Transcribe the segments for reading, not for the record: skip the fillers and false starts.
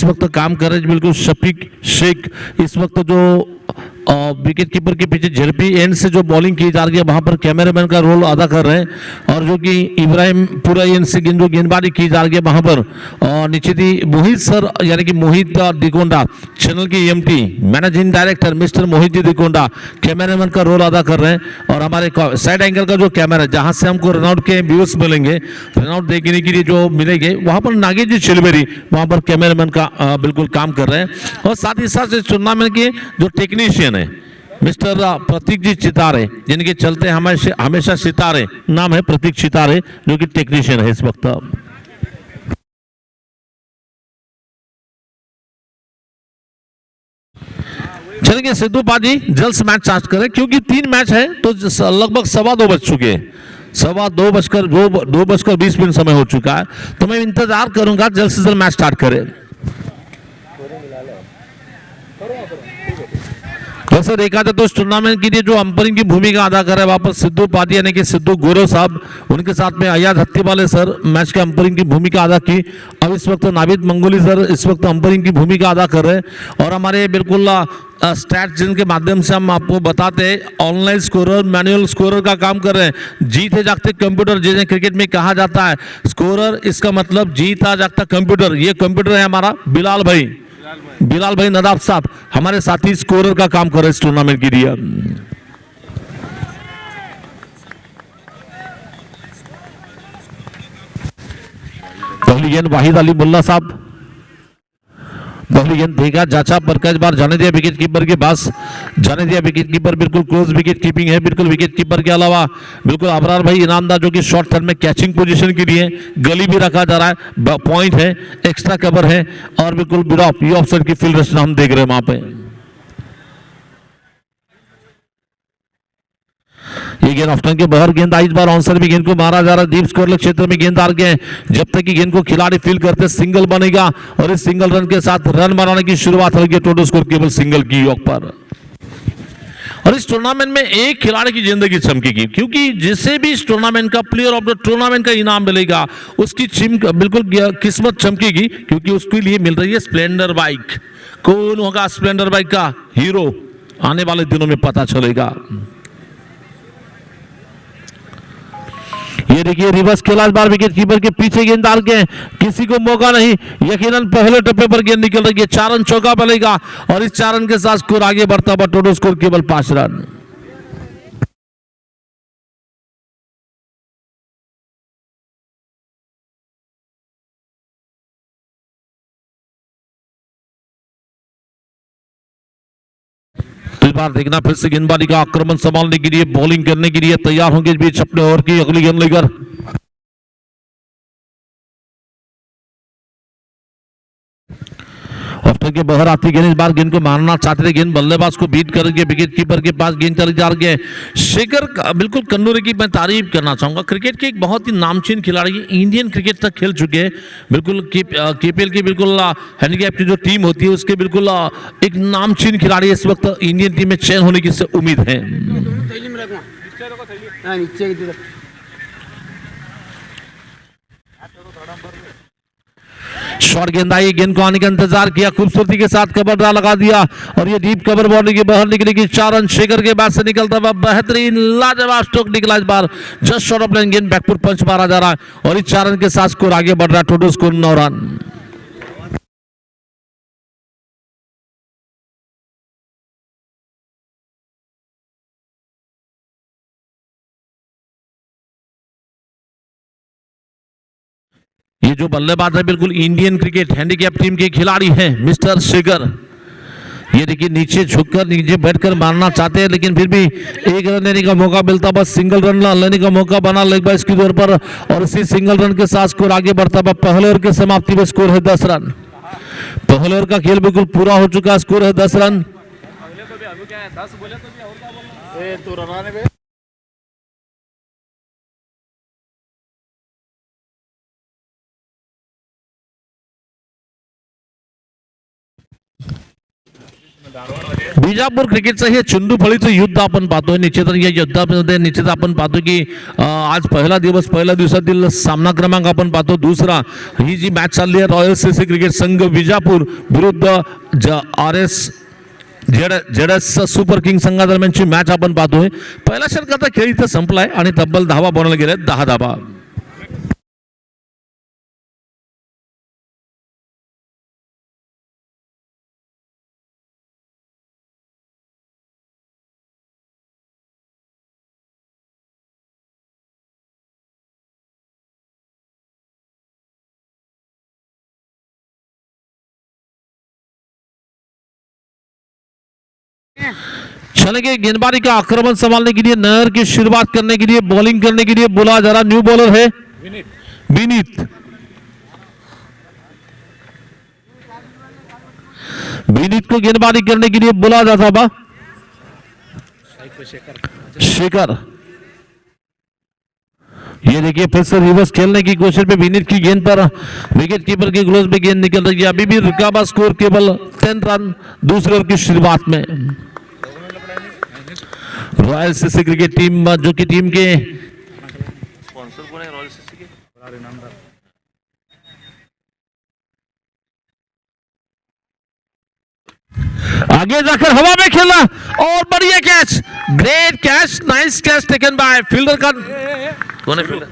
वक्त काम कर रहे हैं बिल्कुल शफीक शेख। इस वक्त जो विकेट कीपर के पीछे झड़पी एंड से जो बॉलिंग की जा रही है वहां पर कैमरामैन का रोल अदा कर रहे हैं। और जो कि इब्राहिम पूरा एंड से जो गेंदबाजी की जा रही है वहां पर नीचे थी मोहित सर, यानी कि मोहित दिकोंडा, चैनल की एमटी मैनेजिंग डायरेक्टर मिस्टर मोहित दिकोंडा कैमरामैन का रोल अदा कर रहे हैं। और हमारे साइड एंगल का जो कैमरा है जहां से हमको रनआउट के व्यूज मिलेंगे, रनआउट देखने के लिए जो मिलेंगे, वहां पर नागेश जी चिलबेरी वहां पर कैमरामैन का बिल्कुल काम कर रहे हैं। और साथ ही साथ इस टूर्नामेंट के जो टेक्नीशियन है मिस्टर प्रतीक जी चितारे, जिनके चलते हमेशा सितारे नाम है, प्रतीक चितारे, जो कि टेक्नीशियन है इस वक्त। चलिए सिद्धू पाजी जल्द से मैच चार्ज करें, क्योंकि 3 मैच है तो लगभग 2:15 बज चुके हैं, 2:20 समय हो चुका है। तो मैं इंतजार करूंगा जल्द से जल्द मैच स्टार्ट करें। वैसे देखा जाए तो इस टूर्नामेंट के लिए जो अंपायरिंग की भूमिका अदा कर रहे हैं वापस सिद्धू पादी, यानी कि सिद्धू गौरव साहब, उनके साथ में अयाज हत्तीवाले सर मैच के अंपायरिंग की भूमिका अदा की। अब इस वक्त नाविद मंगोली सर इस वक्त अंपायरिंग की भूमिका अदा कर रहे हैं। और हमारे बिल्कुल स्टैट जिनके माध्यम से हम आपको बताते हैं, ऑनलाइन स्कोरर मैनुअल स्कोरर का काम कर रहे हैं। जीते जागते कंप्यूटर, जिसे क्रिकेट में कहा जाता है स्कोरर, इसका मतलब जीता जागता कंप्यूटर। ये कंप्यूटर है हमारा बिलाल भाई नदाफ साहब, हमारे साथी स्कोरर का काम कर रहे हैं इस टूर्नामेंट के लिए। पहली गेंद वाहिद अली मुल्ला साहब, पहली गेंद देखा जाचा पर कई बार जाने दिया विकेट कीपर के पास, जाने दिया विकेट कीपर, बिल्कुल क्लोज विकेट कीपिंग है बिल्कुल विकेट कीपर के अलावा। बिल्कुल अबरार भाई इनामदार जो कि शॉर्ट थर्ड में कैचिंग पोजीशन के लिए गली भी रखा जा रहा है, पॉइंट है, एक्स्ट्रा कवर है। और बिल्कुल बिडॉफ ये ऑफसाइड की फील्ड रचना हम देख रहे हैं वहां पे। ये गेंद ऑफ टर्न के बाहर गेंद आई, इस बार ऑनसर में गेंद को मारा जा रहा है। डीप स्कोर क्षेत्र में गेंद आ गए, जब तक कि गेंद को खिलाड़ी फील करते सिंगल बनेगा। और इस सिंगल रन के साथ रन बनाने की शुरुआत होगी, टोटल स्कोर केवल सिंगल की योग पर। और इस टूर्नामेंट में एक खिलाड़ी की जिंदगी चमकेगी, क्योंकि जिसे भी इस टूर्नामेंट का प्लेयर ऑफ द टूर्नामेंट का इनाम मिलेगा उसकी बिल्कुल किस्मत चमकेगी, क्योंकि उसके लिए मिल रही है स्प्लेंडर बाइक। कौन होगा स्प्लेंडर बाइक का हीरो, आने वाले दिनों में पता चलेगा। ये देखिए रिवर्स खेला, इस बार विकेट कीपर के पीछे गेंद डाल के किसी को मौका नहीं, यकीनन पहले टप्पे पर गेंद निकल रही है, 4 रन चौका बनेगा। और इस 4 रन के साथ स्कोर आगे बढ़ता हुआ, टोटल स्कोर केवल 5 रन। इस बार देखना फिर से गेंदबाजी का आक्रमण संभालने के लिए, बॉलिंग करने के लिए तैयार होंगे इस बीच अपने ओवर की अगली गेंद लेकर। ऑफ्टर के बाहर आती गेंद, इस बार गेंद को मारना चाहते थे, गेंद बल्लेबाज को बीट करके विकेट कीपर के पास गेंद चली जा रही है। शेखर बिल्कुल कन्नूरी की मैं तारीफ करना चाहूंगा, क्रिकेट के एक बहुत ही नामचीन खिलाड़ी, इंडियन क्रिकेट तक खेल चुके हैं। बिल्कुल केपीएल की बिल्कुल हैंडीकैप की जो टीम होती है उसके बिल्कुल एक नामचीन खिलाड़ी इस वक्त इंडियन टीम में चयन होने की उम्मीद है। शॉर्ट गेंद आई, गेंद को आने का इंतजार किया, खूबसूरती के साथ कवर ड्रा लगा दिया। और ये डीप कवर बॉल के बाहर निकलेगी, 4 रन शेखर के बाद से निकलता हुआ बेहतरीन लाजवाब स्ट्रोक निकला। इस बार जस्ट शॉर्ट ऑफ लाइन गेंद बैकफुट पंच मारा जा रहा है। और इस 4 रन के साथ स्कोर आगे बढ़ रहा है, टोटल स्कोर 9 रन। ये जो बल्लेबाज है बिल्कुल इंडियन क्रिकेट हैंडीकैप टीम के खिलाड़ी हैं मिस्टर शेखर। ये देखिए नीचे झुककर नीचे बैठकर मारना चाहते हैं, लेकिन फिर भी एक रन लेने का मौका मिलता, बस सिंगल रन लेने का मौका बना लेग बाइस की तौर पर। और इसी सिंगल रन के साथ स्कोर आगे बढ़ता है। पहले ओवर के समाप्ति में स्कोर है 10 रन। पहले ओवर का खेल बिल्कुल पूरा हो चुका, स्कोर है 10 रन। बिजापूर क्रिकेटचं हे चेंडू फळीचं युद्ध आपण पाहतोय. निश्चित या युद्धामध्ये निश्चित आपण पाहतो की आज पहिला दिवसातील सामना क्रमांक आपण पाहतो. दुसरा ही जी मॅच चालली आहे रॉयल सीसी क्रिकेट संघ विजापूर विरुद्ध RS जेडएस सुपर किंग संघादरम्यानची मॅच आपण पाहतोय. पहिल्या षटकाचा खेळ इथं संपलाय आणि तब्बल धावा बनवल्या गेल्या 10 धावा. चलेंगे गेंदबाजी का आक्रमण संभालने के लिए नहर की शुरुआत करने के लिए बॉलिंग करने के लिए बोला जा रहा न्यू बॉलर है विनीत को गेंदबाजी करने के लिए बोला जाता बा शेखर. ये देखिए फिर से रिवर्स खेलने की कोशिश पे विनीत की गेंद पर विकेट कीपर के ग्लोव पे गेंद निकल रही है. अभी भी रुकाबा स्कोर केवल 10 रन दूसरे ओवर की शुरुआत में. रॉयल सीसी क्रिकेट टीम जो कि टीम के स्पॉन्सर कौन है रॉयल सीसी के आगे जाकर हवा में खेला और बढ़िया catch great catch nice catch taken by fielder का कौन है फील्डर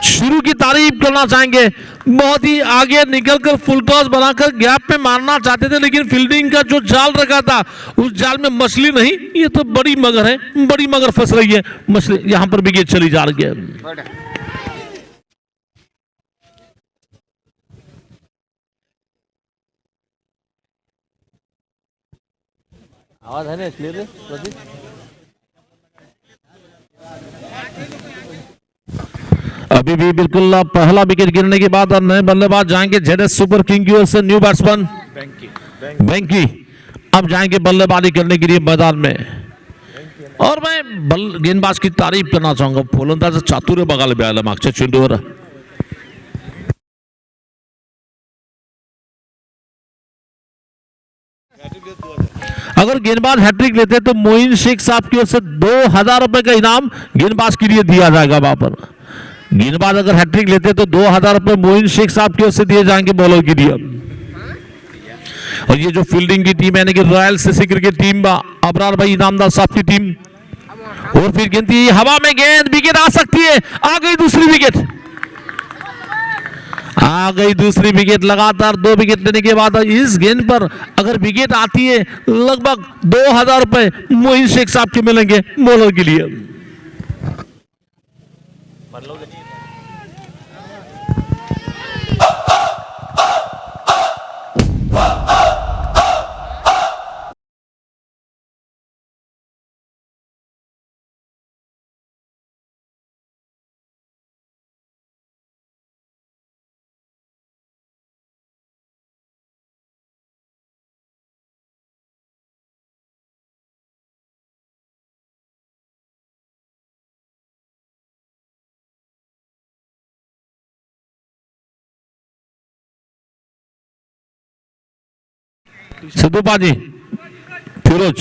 शुरू की तारीफ करना चाहेंगे. बहुत ही आगे निकलकर फुल टॉस बनाकर गैप पे मारना चाहते थे लेकिन फील्डिंग का जो जाल रखा था उस जाल में मछली नहीं ये तो बड़ी मगर है. बड़ी मगर फंस रही है मछली यहां पर विकेट चली जा रही है. आवाज है ना क्लियर है. अभी भी बिल्कुल पहला विकेट गिरने के बाद नए बल्लेबाज जाएंगे जेडएस सुपर किंग की ओर से न्यू बैट्समैन बेंकी अब जाएंगे बल्लेबाजी करने के लिए मैदान में. और मैं गेंदबाज की तारीफ करना चाहूंगा फलंदाज चातुर्य बघायला मिळालं मागच्या चेंडूवर. अगर गेंदबाज हैट्रिक लेते तो मोइन शेख साहब की ओर से 2000 रुपए का इनाम गेंदबाज के लिए दिया जाएगा. वहां पर गेंदबाज अगर हैट्रिक लेते तो 2000 रुपए मोइन शेख साहब की ओर से दिए जाएंगे बॉलर के लिए. और ये जो फील्डिंग की टीम है यानी कि royal CC cricket team Abrar भाई इनामदार साहब की टीम और फिर गिनती हवा में गेंद विकेट आ सकती है. आ गई दूसरी विकेट लगातार 2 विकेट लेने के बाद इस गेंद पर अगर विकेट आती है लगभग 2000 रुपए मोइन शेख साहब के मिलेंगे बॉलर के लिए. सदुपाजी फिरोज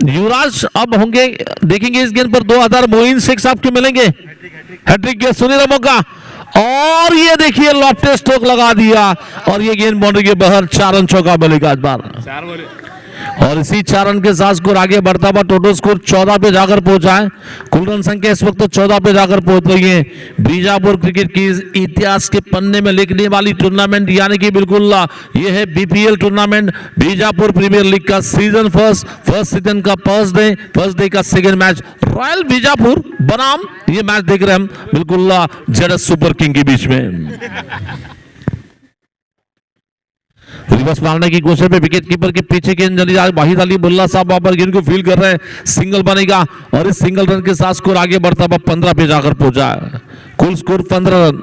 युवराज अब होंगे देखेंगे इस गेंद पर 2000 मोइन शेख साहब के मिलेंगे. हैट्रिक के सुनील मौका और ये देखिए लॉफ्टेड स्ट्रोक लगा दिया और ये गेंद बाउंड्री के बाहर 4 रन चौका मिलेगा इस बार. और इसी 4 रन के साथ स्कोर आगे बढ़ता हुआ टोटल स्कोर 14 पे जाकर पहुंचा है. कुल रन संख्या इस वक्त तो 14 पे जाकर पहुंच रही है. बीजापुर क्रिकेट की इतिहास के पन्ने में लिखने वाली टूर्नामेंट यानी कि बिल्कुल ये है BPL tournament Bijapur Premier League का सीजन फर्स्ट सीजन का फर्स्ट डे का सेकंड मैच रॉयल बीजापुर बनाम ये मैच देख रहे हैं हम बिल्कुल जेडएस सुपर किंग के बीच में. रिवर्स मारने की कोशिश में विकेट कीपर के पीछे गेंद चली जाए. वाहिद अली बुल्ला साहब वहां पर गेंद को फील कर रहे हैं. सिंगल बनेगा और इस सिंगल रन के साथ स्कोर आगे बढ़ता हुआ 15 पे जाकर पहुंचा है. कुल स्कोर 15 रन.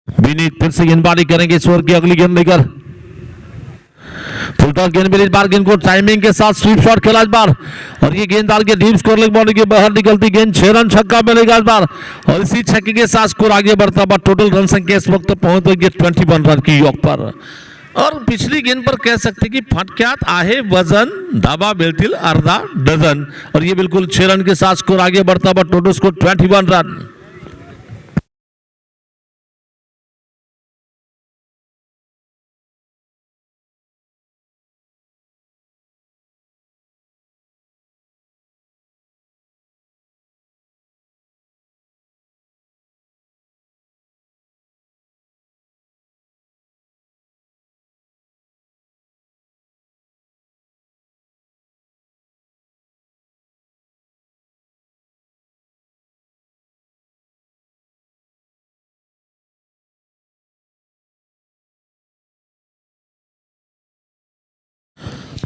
विनीत फिर से गेंदबाजी करेंगे इस ओवर की अगली गेंद लेकर. फुल टॉस गेंद मिली, इस बार गेंद को टाइमिंग के साथ स्वीप शॉट खेला इस बार, और ये गेंद डाल के डीप स्कोर लेग बाउंड्री के बाहर निकलती गेंद, 6 रन छक्का मिलेगा इस बार, और इसी छक्के के साथ स्कोर आगे बढ़ता हुआ टोटल रन संख्या इस वक्त पहुंच गई 21 रन की योग पर। और पिछली गेंद पर कह सकते कि फटक्यात आहे वजन धाबा मिळतील अर्धा डझन, और ये बिल्कुल 6 रन के साथ स्कोर आगे बढ़ता हुआ टोटल स्कोर 21 रन।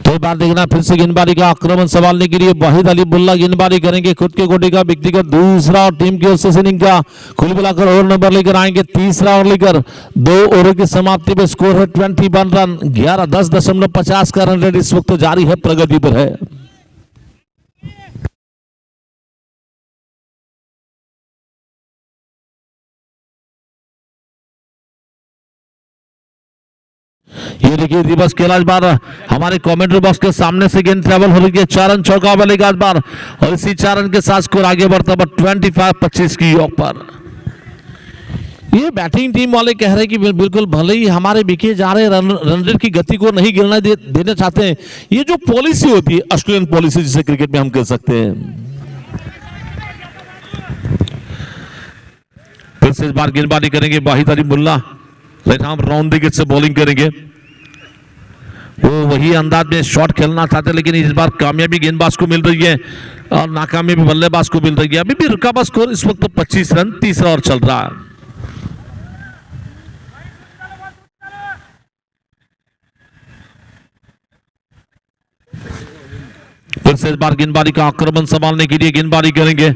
तो बार देखना फिर से गेंदबाजी का आक्रमण संभालने के लिए वाहिद अली बुल्ला गेंदबाजी करेंगे, खुद के गोटी का व्यक्तिगत दूसरा और टीम की ओर से इनिंग का कुल मिलाकर ओवर नंबर लेकर आएंगे, तीसरा ओवर लेकर 2 ओवर की समाप्ति पे स्कोर है 21 रन, 11-10.50 का रन रेट इस वक्त जारी है, प्रगति पर है। ये देखिए रिवर्स खेला इस बार हमारे कमेंट्री बॉक्स के सामने से गेंद ट्रेवल हो रही है, 4 रन चौका बनेगा इस बार, और इसी 4 रन के साथ स्कोर आगे बढ़ता है 25-25 की योग पर। ये बैटिंग टीम वाले कह रहे हैं कि बिल्कुल भले ही हमारे बिके जा रहे रन रेट की गति को नहीं गिरना देना चाहते हैं, ये जो पॉलिसी होती है ऑस्ट्रेलियन पॉलिसी जिसे क्रिकेट में हम कह सकते हैं। फिर से इस बार गेंदबाजी करेंगे वाहिद अली मुल्ला, राइट आर्म राउंड विकेट से बॉलिंग करेंगे, वो वही अंदाज में शॉट खेलना चाहते, लेकिन इस बार कामयाबी गेंदबाज को मिल रही है और नाकामयाबी बल्लेबाज को मिल रही है। अभी भी रुका हुआ स्कोर इस वक्त 25 रन, तीसरा ओवर चल रहा है। फिर से इस बार गेंदबाजी का आक्रमण संभालने के लिए गेंदबाजी करेंगे,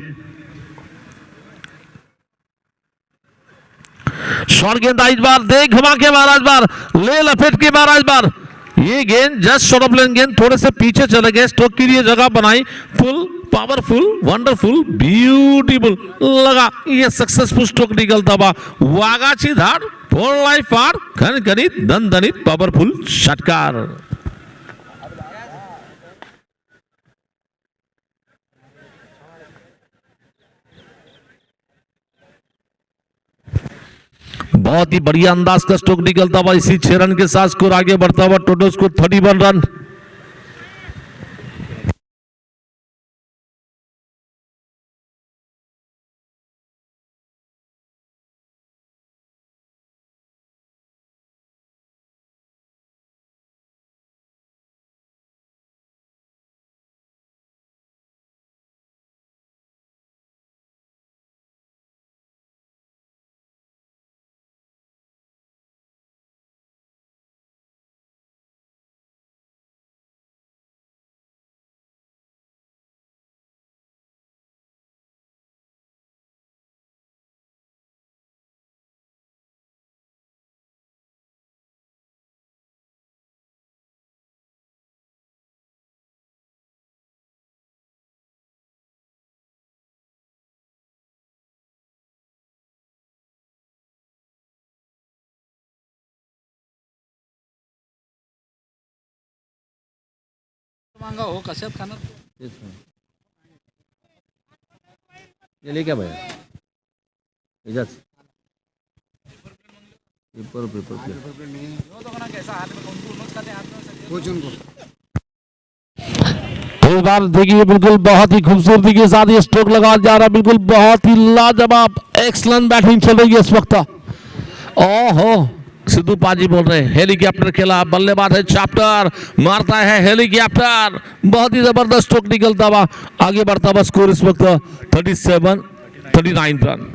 शॉर्ट गेंद इस बार देख घुमा के मारा, इस बार ले लपेट के मारा, इस बार ये गेंद जस्ट शॉर्ट ऑफ लेन गेंद थोड़े से पीछे चले गए, स्ट्रोक के लिए जगह बनाई, फुल पावरफुल वंडरफुल ब्यूटीफुल लगा, ये सक्सेसफुल स्ट्रोक निकलता हुआ वागाची धार फोर लाइफ फार खनखनित दणदणित पावरफुल षटकार। बहुत ही बढ़िया अंदाज का स्ट्रोक निकलता हुआ इसी 6 रन के साथ स्कोर आगे बढ़ता हुआ टोटल स्कोर 31 रन। मांगा हो कशात खाणार ये ले क्या भैया इजाज पेपर पेपर हो तो ना कैसा हाथ में उनको नोट्स खाते हाथ में कुछ उनको इस बार देखिए बिल्कुल बहुत ही खूबसूरती के साथ ये स्ट्रोक लगा जा रहा है, बिल्कुल बहुत ही लाजवाब एक्सलेंट बैटिंग चल रही है इस वक्त। ओहो सिद्धू पाजी बोल रहे हैं हेलीकॉप्टर खेला, बल्लेबाज है चैप्टर, मारता है हेलीकॉप्टर, बहुत ही जबरदस्त स्ट्रोक निकलता हुआ आगे बढ़ता हुआ स्कोर इस वक्त 39 run.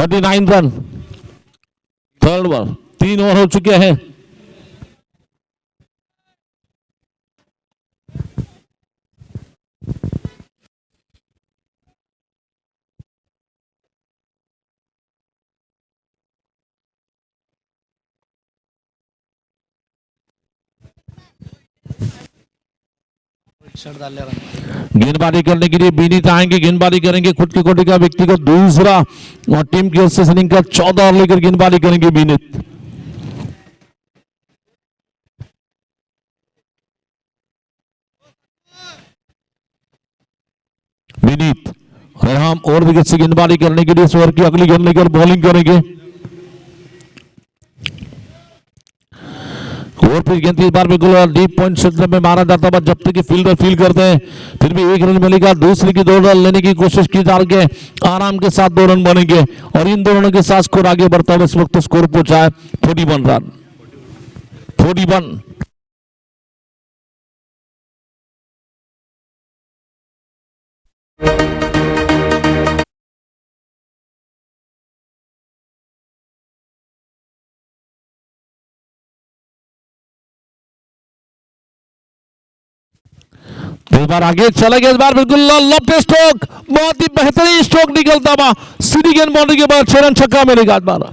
39 run, third over, 3 over हो चुके हैं। शर्ट डाल ले रहा गेंदबाजी करने के लिए विनीत आएंगे, गेंदबाजी करेंगे खुद की कोटि का व्यक्तिगत दूसरा और टीम की ओर से इनिंग का 14 ओवर लेकर गेंदबाजी करेंगे विनीत। विनीत रेहाम और विकेट से गेंदबाजी करने के लिए इस ओवर की अगली गेंद लेकर बॉलिंग करेंगे। और फिर गेंद इस बार बिल्कुल डीप पॉइंट क्षेत्र में मारा जाता है, जब तक कि फील्डर फील करते हैं फिर भी 1 रन मिलेगा। दूसरी की 2 रन लेने की कोशिश की जा रही है, आराम के साथ 2 रन बनेंगे और इन दोनों के साथ स्कोर आगे बढ़ता हुआ इस वक्त स्कोर पहुंचा है 41 रन, 41। इस बार आगे चला गया, इस बार बिल्कुल लेफ्ट स्ट्रोक, बहुत ही बेहतरीन स्ट्रोक निकलता हुआ सीधी गेंद बाउंड्री के बाद 6 रन छक्का मिलेगा इस बार।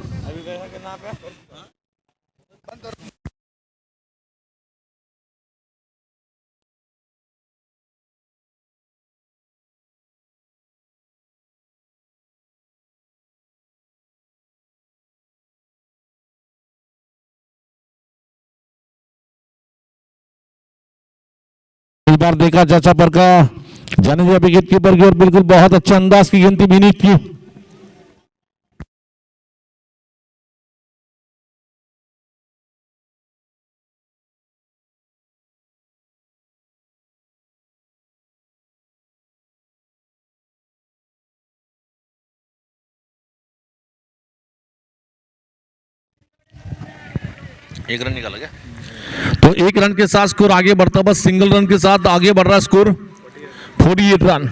इस बार देखा चाचा पर का जडेजा विकेट कीपर की और बिल्कुल बहुत अच्छा अंदाज की गेंद थी विनीत की। एक रन निकाला गया तो 1 रन के साथ स्कोर आगे बढ़ता, बस सिंगल रन के साथ आगे बढ़ रहा स्कोर 48 रन।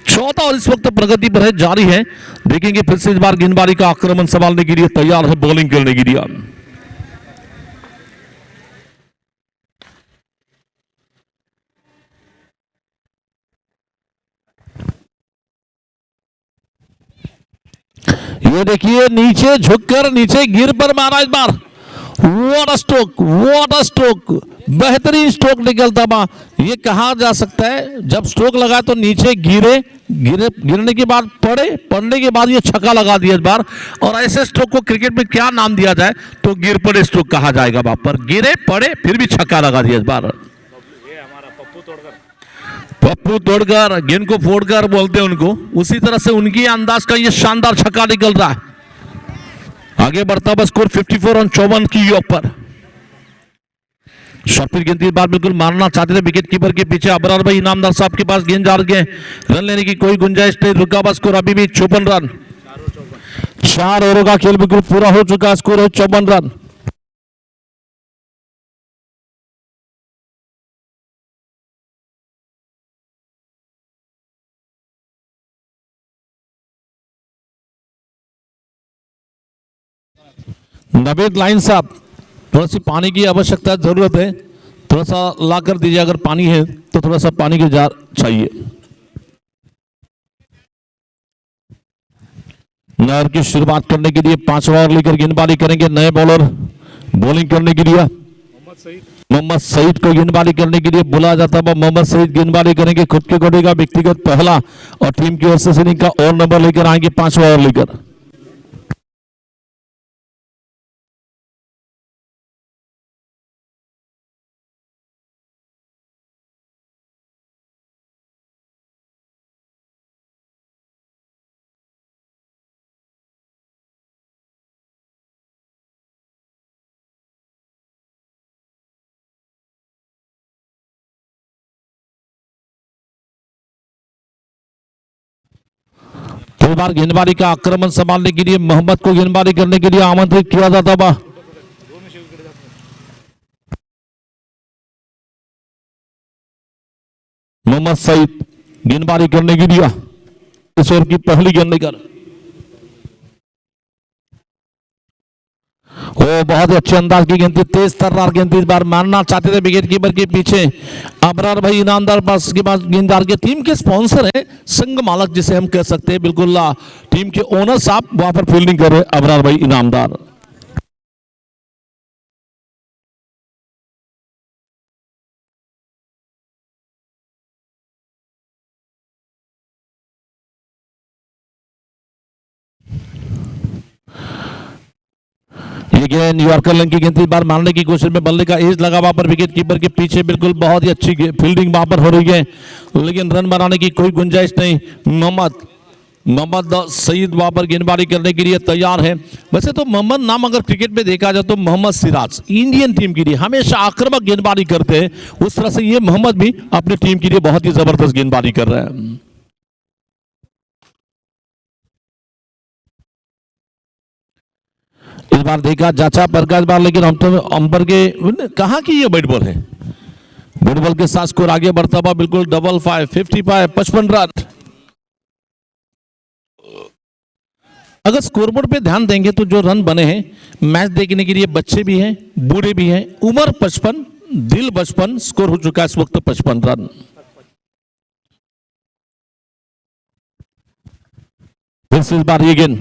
14 और इस वक्त प्रगति पर है, जारी है। देखेंगे फिर से इस बार गेंदबाजी का आक्रमण संभालने के लिए तैयार है, बॉलिंग करने के लिए। ये देखिए नीचे झुककर नीचे गिर पर मारा इस बार, what a stroke, what a stroke, बेहतरीन स्ट्रोक निकलता बा। ये कहा जा सकता है जब स्ट्रोक लगा तो नीचे गिरने के बाद पड़ने के बाद ये छक्का लगा दिया इस बार। और ऐसे स्ट्रोक को क्रिकेट में क्या नाम दिया जाए तो गिर पड़े स्ट्रोक कहा जाएगा। वहां पर गिरे पड़े फिर भी छक्का लगा दिया इस बार। पप्पू तोड़कर गेंद को फोड़कर बोलते हैं उनको, उसी तरह से उनकी अंदाज का ये शानदार छक्का निकल रहा है। आगे बढ़ता हुआ स्कोर 54 और 54 की योग पर। शॉर्ट गेंद इस बार बिल्कुल मारना चाहते थे विकेट कीपर के पीछे अबरार भाई इनामदार साहब के पास गेंद जा रही है, रन लेने की कोई गुंजाइश नहीं, रुका हुआ स्कोर अभी भी 54 रन। 4 ओवरों का खेल बिल्कुल पूरा हो चुका, स्कोर है 54 रन। नवेद लाइन साहब, थोड़ा सी पानी की आवश्यकता जरूरत है, थोड़ा सा ला कर दीजिए, अगर पानी है तो थोड़ा सा पानी की जार चाहिए। नहर की शुरुआत करने के लिए 5वां ओवर लेकर गेंदबाजी करेंगे नए बॉलर। बॉलिंग करने के लिए मोहम्मद सईद को गेंदबाजी करने के लिए बुलाया जाता है। मोहम्मद सईद गेंदबाजी करेंगे खुद के कोटे का व्यक्तिगत पहला और टीम की ओर से इनिंग का और नंबर लेकर आएंगे 5वां ओवर लेकर। दो बार गेंदबाजी का आक्रमण संभालने के लिए मोहम्मद को गेंदबाजी करने के लिए आमंत्रित किया जाता था। मोहम्मद सईद गेंदबाजी करने के लिए इस ओवर की पहली गेंद लेकर वो बहुत ही अच्छे अंदाज की गेंद थी, तेज तर्रार गेंद थी, इस बार मारना चाहते थे विकेट कीपर के पीछे अबरार भाई इनामदार, पास के पास गेंददार के टीम के स्पॉन्सर है, संघ मालक जिसे हम कह सकते हैं, बिल्कुल टीम के ओनर साहब वहां पर फील्डिंग कर रहे हैं अबरार भाई इनामदार। ये गेंद न्यूयॉर्कर लंग की गेंद थी, बार मारने की कोशिश में बल्ले का एज लगा वहां पर विकेट कीपर के पीछे, बिल्कुल बहुत ही अच्छी फील्डिंग वहां पर हो रही है, लेकिन रन बनाने की कोई गुंजाइश नहीं। मोहम्मद सईद वहां पर गेंदबाजी करने के लिए तैयार है। वैसे तो मोहम्मद नाम अगर क्रिकेट में देखा जाए तो मोहम्मद सिराज इंडियन टीम के लिए हमेशा आक्रामक गेंदबाजी करते हैं, उस तरह से ये मोहम्मद भी अपनी टीम के लिए बहुत ही जबरदस्त गेंदबाजी कर रहे हैं। इस बार देखा जाचा प्रकाश बार, लेकिन हम तो अंबर के कहा कि ये बैट बॉल है, बैट बॉल के साथ स्कोर आगे बढ़ता हुआ, बिल्कुल 55 रन। अगर स्कोरबोर्ड पे ध्यान देंगे तो जो रन बने हैं, मैच देखने के लिए बच्चे भी हैं, बूढ़े भी हैं, उम्र 55, दिल 55, स्कोर हो चुका है इस वक्त 55 रन। फिर से इस बार ये गेंद,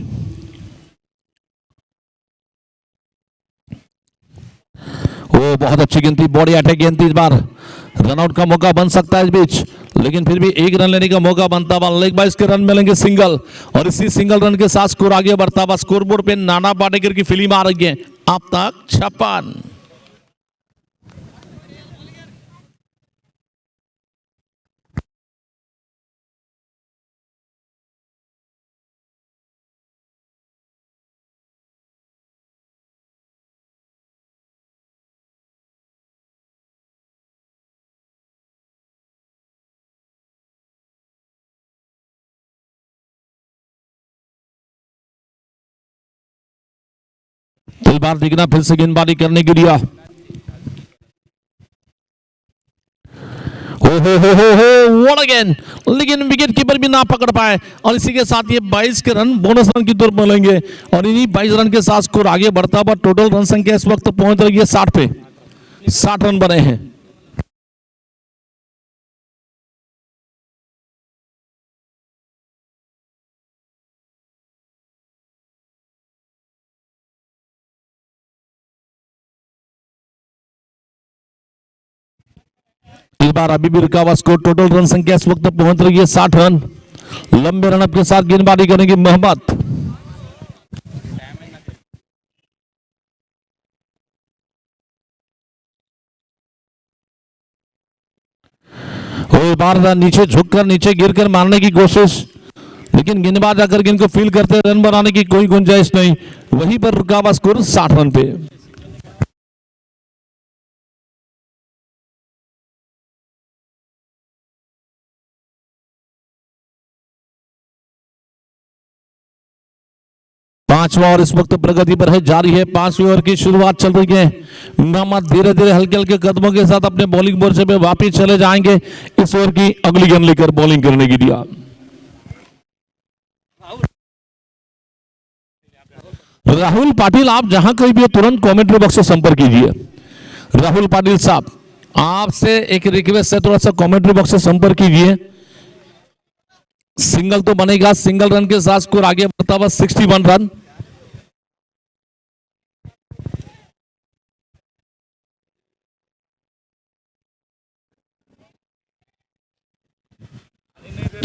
वो बहुत अच्छी गेंद थी, बॉडी अटैक गेंद थी, इस बार रनआउट का मौका बन सकता है इस बीच, लेकिन फिर भी एक रन लेने का मौका बनता हुआ, लेग बाइस के रन मिलेंगे सिंगल, और इसी सिंगल रन के साथ स्कोर आगे बढ़ता हुआ, स्कोरबोर्ड पे नाना पाटेकर की फिल्म आ रही है, अब तक 56। इस बार दिखना फिर से गेंदबाजी करने के लिए, हो व्हाट अगेन, लेकिन विकेट कीपर भी ना पकड़ पाए, और इसी के साथ ये 22 के रन बोनस रन की तौर पर मिलेंगे, और इन्हीं 22 रन के साथ स्कोर आगे बढ़ता हुआ, टोटल रन संख्या इस वक्त पहुंच रही है 60 पे, 60 रन बने हैं। इस बार अभी भी रुका हुआ स्कोर, टोटल रन संख्या इस वक्त पहुंच रही है 60 रन। लंबे रनअप के साथ गेंदबाजी करेंगे मोहम्मद, वो बार नीचे झुककर नीचे गिरकर मारने की कोशिश, लेकिन गेंदबाज आकर गेंद को फील करते, रन बनाने की कोई गुंजाइश नहीं, वहीं पर रुका हुआ स्कोर 60 रन पे। पांचवा ओवर इस वक्त प्रगति पर है, जारी है, 5वें ओवर की शुरुआत चल रही है। मोहम्मद धीरे धीरे हल्के हल्के कदमों के साथ अपने बॉलिंग मोर्चे पे वापस चले जाएंगे, इस ओवर की अगली गेंद लेकर बॉलिंग करने की दिया। राहुल पाटिल, आप जहां कहीं भी हो तुरंत कमेंट्री बॉक्स से संपर्क कीजिए। राहुल पाटिल साहब, आपसे एक रिक्वेस्ट है, थोड़ा सा कमेंट्री बॉक्स से संपर्क कीजिए। सिंगल तो बनेगा, सिंगल रन के साथ स्कोर आगे बढ़ता हुआ 61 रन।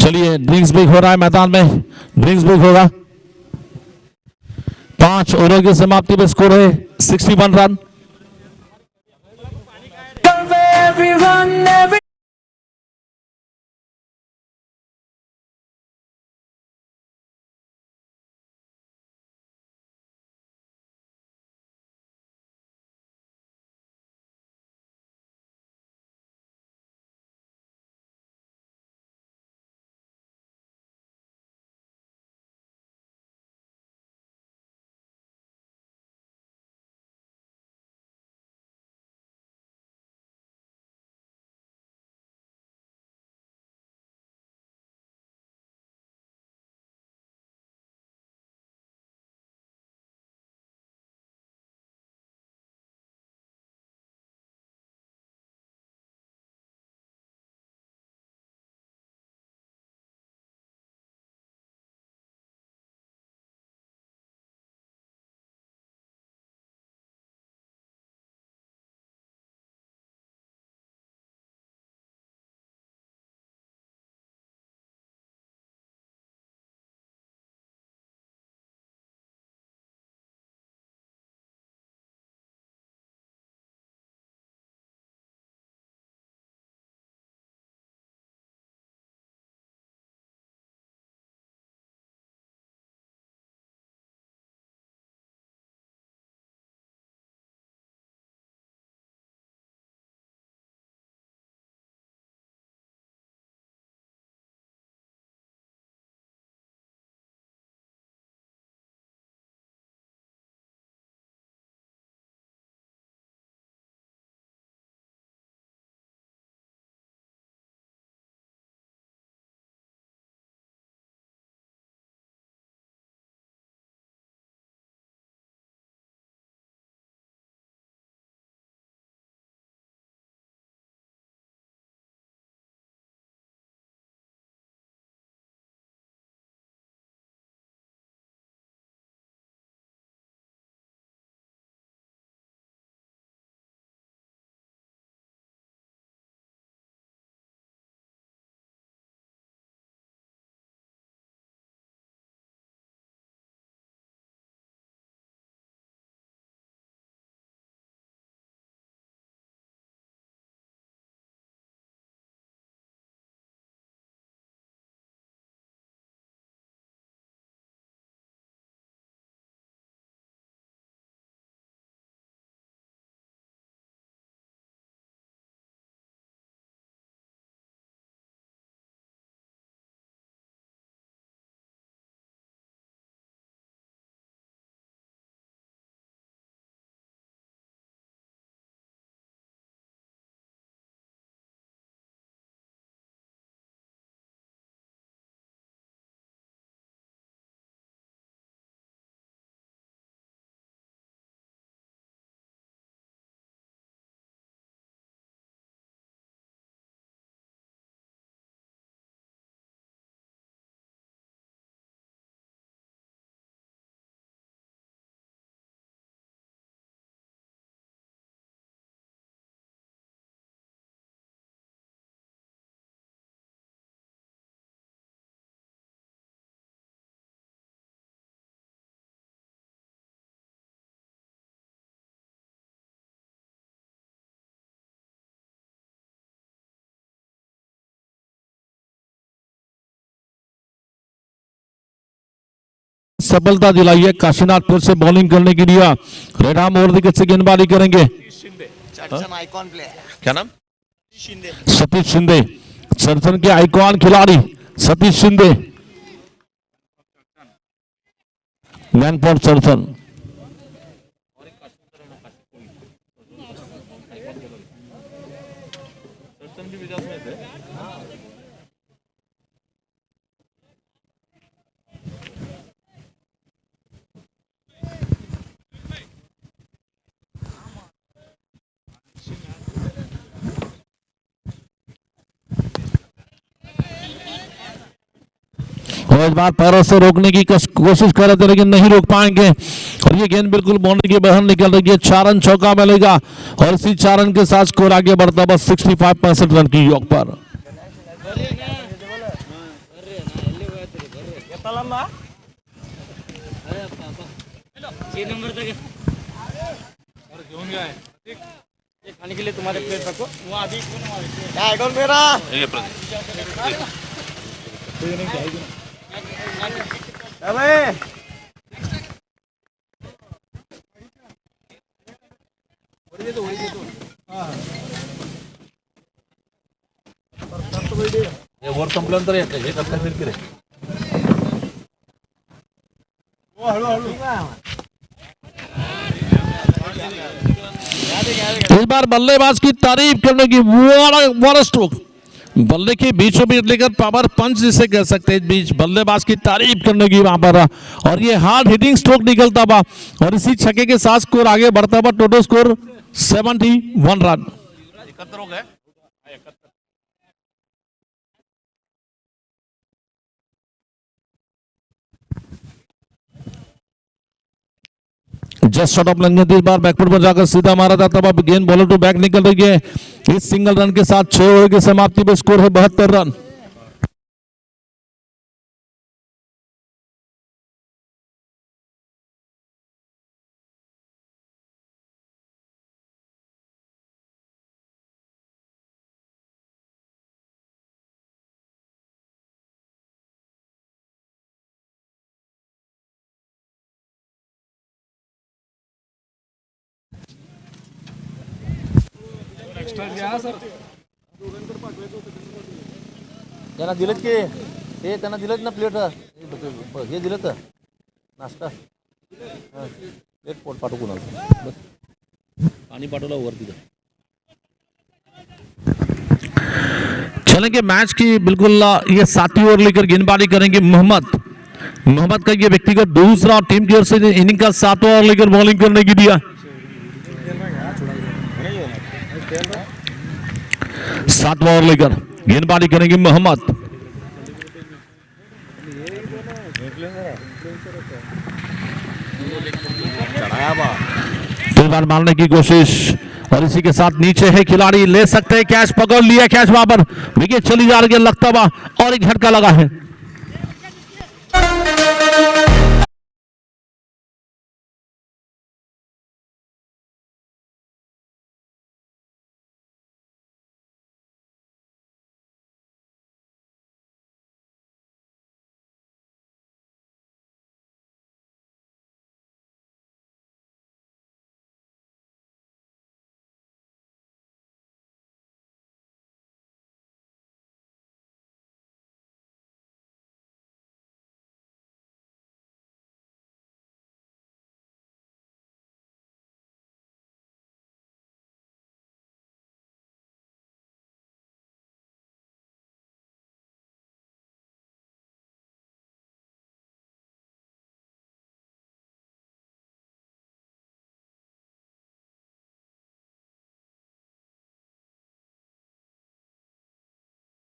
चलिए, ड्रिंक्स ब्रेक हो रहा है मैदान में, ड्रिंक्स ब्रेक होगा। 5 ओवरों की समाप्ति पे स्कोर है 61 रन। सफलता दिलाई है। काशीनाथ फिर से बॉलिंग करने के लिए रेड आर्म ओवर विकेट से गेंदबाजी करेंगे। आइकॉन प्लेयर क्या नाम? शिंदे सतीश शिंदे, चर्चन के आइकॉन खिलाड़ी सतीश शिंदे, मैन फॉर चर्चन। और इस बार पैरों से रोकने की कोशिश कर रहे थे लेकिन नहीं रोक पाएंगे और ये गेंद बिल्कुल बाउंड्री के बाहर निकल रही है। 4 रन चौका मिलेगा और इसी 4 रन के साथ स्कोर आगे बढ़ता बस 65% रन की योग पर। खाने के लिए तुम्हारे प्लेट रखो वो अभी आइकॉन मेरा अबे वर संपल्यानंतर येते हे करता फिरकी रे इस बार बल्लेबाज की तारीफ करने की बड़ा स्ट्रोक, बल्ले के बीचों बीच लेकर पावर पंच जिसे कह सकते हैं, बीच बल्लेबाज की तारीफ करने की वहां पर और ये हार्ड हिटिंग स्ट्रोक निकलता हुआ और इसी छक्के के साथ स्कोर आगे बढ़ता हुआ। Total score 71 run. 71 हो गए। जस्ट शॉट ऑफ लेंगे इस बार बैकफुट पर जाकर सीधा मारा था, तब अब गेंद बॉलर टू बैक निकल रही है। इस सिंगल रन के साथ 6 ओवर की समाप्ति पे स्कोर है 72 रन। त्यांना दिलं की हे त्यांना दिलं ना प्लेट हे दिलं तर नाश्ता प्लेट पोट पाठवू कोणाला बस पाणी पाठवलं वर तिथं। चलेंगे मैच की बिल्कुल ये 7वीं ओवर लेकर गेंदबाजी करेंगे मोहम्मद का ये व्यक्तिगत दूसरा और टीम की ओर से इनिंग का 7वां ओवर लेकर बॉलिंग करने की दिया। 7वां ओवर लेकर गेंदबाजी करेंगे मोहम्मद। तीन बार मारने की कोशिश और इसी के साथ नीचे है खिलाड़ी, ले सकते हैं कैच, पकड़ लिया कैच, वहां पर विकेट चली जा रही है लगता हुआ और एक झटका लगा है।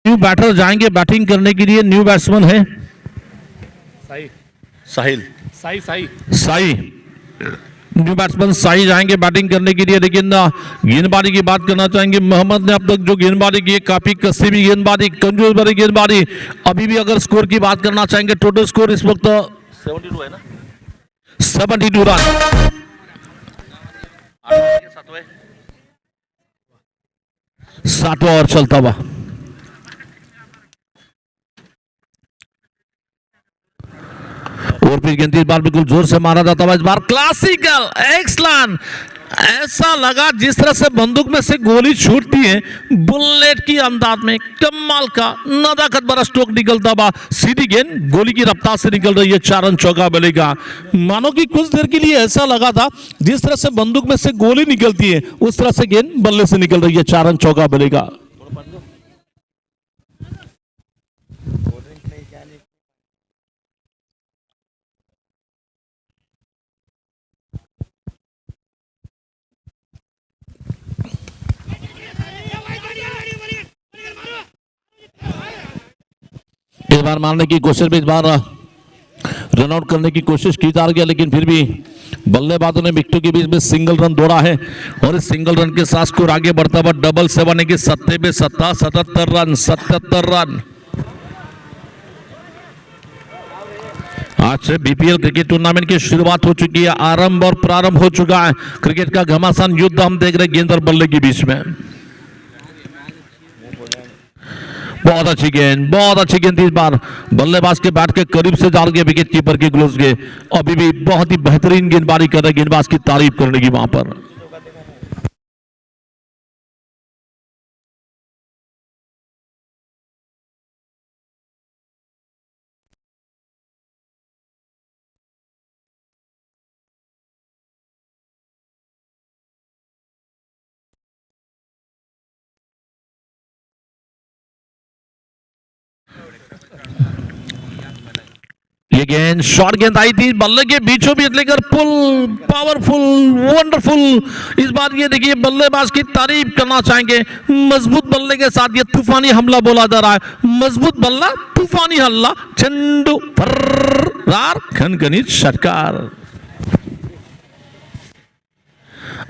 न्यू बैटर जाएंगे बैटिंग करने के लिए, न्यू बैट्समैन है साहिल साई। न्यू बैट्समैन साई जाएंगे बैटिंग करने के लिए, लेकिन गेंदबाजी की बात करना चाहेंगे। मोहम्मद ने अब तक जो गेंदबाजी की है काफी कसी भी गेंदबाजी, कंजूस भरी गेंदबाजी। अभी भी अगर स्कोर की बात करना चाहेंगे, टोटल स्कोर इस वक्त 72 है ना 72 रन। 7वां ओवर चलता हुआ और फिर गेंद इस बार बिल्कुल जोर से मारा जाता है, इस बार क्लासिकल एक्सलेंट। ऐसा लगा जिस तरह से बंदूक में से गोली छूटती है बुलेट की अंदाज में, कमाल का नदाकत बड़ा स्ट्रोक निकलता बा, सीधी गेंद गोली की रफ्तार से निकल रही है, 4 रन चौका मिलेगा। मानो कि कुछ देर के लिए ऐसा लगा था जिस तरह से बंदूक में से गोली निकलती है उस तरह से गेंद बल्ले से निकल रही है, 4 रन चौका मिलेगा। इस बार मारने की कोशिश में, इस बार रन आउट करने की कोशिश की जा रही है, लेकिन फिर भी बल्लेबाजों ने विकेटों के बीच में सिंगल रन दौड़ा है और इस सिंगल रन के साथ स्कोर आगे बढ़ता हुआ डबल 7 की 77 रन 77 रन। आज से बीपीएल क्रिकेट टूर्नामेंट की शुरुआत हो चुकी है, आरंभ और प्रारंभ हो चुका है। क्रिकेट का घमासान युद्ध हम देख रहे हैं गेंद और बल्ले के बीच में। बहुत अच्छी गेंद इस बार बल्लेबाज के बैट के करीब से डाल गए विकेट कीपर के ग्लोव्स के। अभी भी बहुत ही बेहतरीन गेंदबाजी कर रहे, गेंदबाज की तारीफ करने की वहां पर। ये गेंद शॉर्ट गेंद आई थी बल्ले के बीचों बीच लेकर पुल, पावरफुल, वंडरफुल। इस बार ये देखिए बल्लेबाज की तारीफ करना चाहेंगे, मजबूत बल्ले के साथ ये तूफानी हमला बोला जा रहा है, मजबूत बल्ला तूफानी हल्ला, चंडू फर्रार खनखनित षटकार।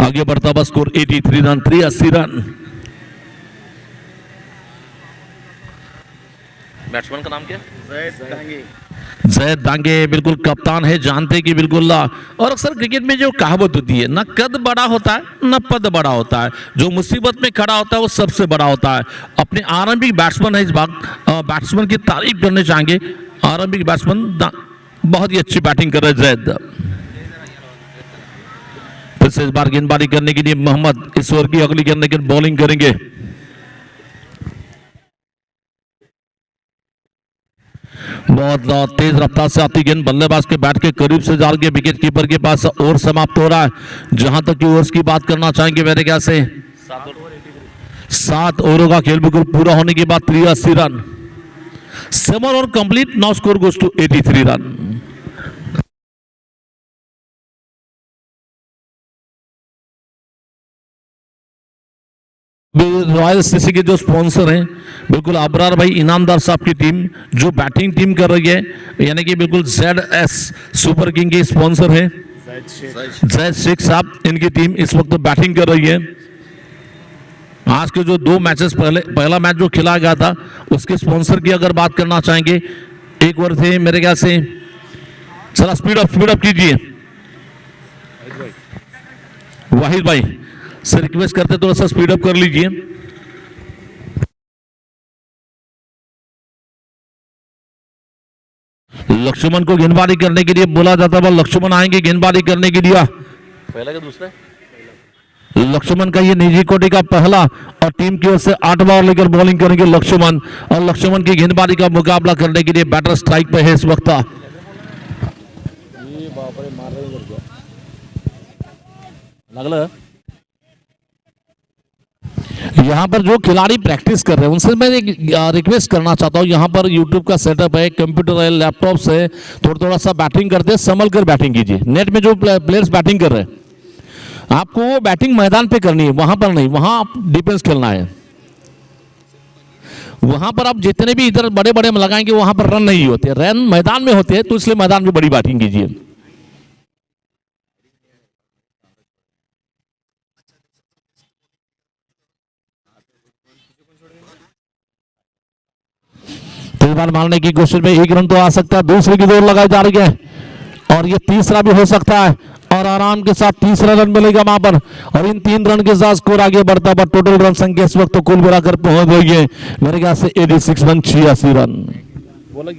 आगे बढ़ता हुआ स्कोर 83 रन 83 रन। बैट्समैन का नाम क्या? जैद दांगे बिल्कुल कप्तान है, जानते कि बिल्कुल। और अक्सर क्रिकेट में जो कहावत होती है, ना कद बड़ा होता है ना पद बड़ा होता है, जो मुसीबत में खड़ा होता है वो सबसे बड़ा होता है। अपने आरंभिक बैट्समैन है, इस बार बैट्समैन की तारीफ करने चाहेंगे। आरंभिक बैट्समैन बहुत ही अच्छी बैटिंग कर रहे हैं जैद। फिर से इस बार गेंदबाजी करने के लिए मोहम्मद इस ओवर की अगली गेंद लेकर बॉलिंग करेंगे। बहुत तेज रफ्तार से आती गेंद बल्लेबाज के बैट के करीब से डाल के विकेट कीपर के पास ओवर समाप्त हो रहा है। जहां तक कि ओवर्स की बात करना चाहेंगे मेरे ख्याल से 7 ओवरों का खेल बिल्कुल पूरा होने के बाद 83 run, 7 over complete, now score goes to 83 run. Royal CC के जो स्पॉन्सर हैं बिल्कुल अबरार भाई इनामदार साहब की टीम जो बैटिंग टीम कर रही है, यानी कि बिल्कुल ZS सुपर किंग के स्पॉन्सर है जैद शेख साहब, इनकी टीम इस वक्त बैटिंग कर रही है। आज के जो 2 मैचेस पहला मैच जो खेला गया था उसके स्पॉन्सर की अगर बात करना चाहेंगे, एक ओवर थे मेरे ख्याल से, चला स्पीड अप कीजिए वाहिद भाई से रिक्वेस्ट करते थोड़ा सा स्पीड अप कर लीजिए। लक्ष्मण को गेंदबाजी करने के लिए बोला जाता है, लक्ष्मण आएंगे गेंदबाजी करने के लिए। पहला का दूसरा लक्ष्मण का ये निजी कोटि का पहला और टीम की ओर से 8 बार लेकर बॉलिंग करेंगे लक्ष्मण, और लक्ष्मण की गेंदबाजी का मुकाबला करने के लिए बैटर स्ट्राइक पे है इस वक्त। यहाँ पर जो खिलाड़ी प्रैक्टिस कर रहे हैं उनसे मैं एक रिक्वेस्ट करना चाहता हूँ, यहाँ पर यूट्यूब का सेटअप है, कंप्यूटर है, लैपटॉप से थोड़ा सा बैटिंग करते हैं, संभल कर बैटिंग कीजिए। नेट में जो प्लेयर्स बैटिंग कर रहे हैं आपको वो बैटिंग मैदान पे करनी है, वहां पर नहीं, वहां आप डिफेंस खेलना है। वहां पर आप जितने भी इधर बड़े बड़े में लगाएंगे वहां पर रन नहीं होते, रन मैदान में होते हैं, तो इसलिए मैदान में बड़ी बैटिंग कीजिए। तीन बार मारने की कोशिश में 1 रन तो आ सकता है, दूसरे की दौड़ लगाई जा रही है और ये तीसरा भी हो सकता है, और आराम के साथ तीसरा रन मिलेगा वहां पर, और इन 3 रन के साथ स्कोर आगे बढ़ता है। टोटल रन संख्या इस वक्त तो कुल मिलाकर पहुंच गई है मेरे ख्याल से 86 रन 86 रन। बोला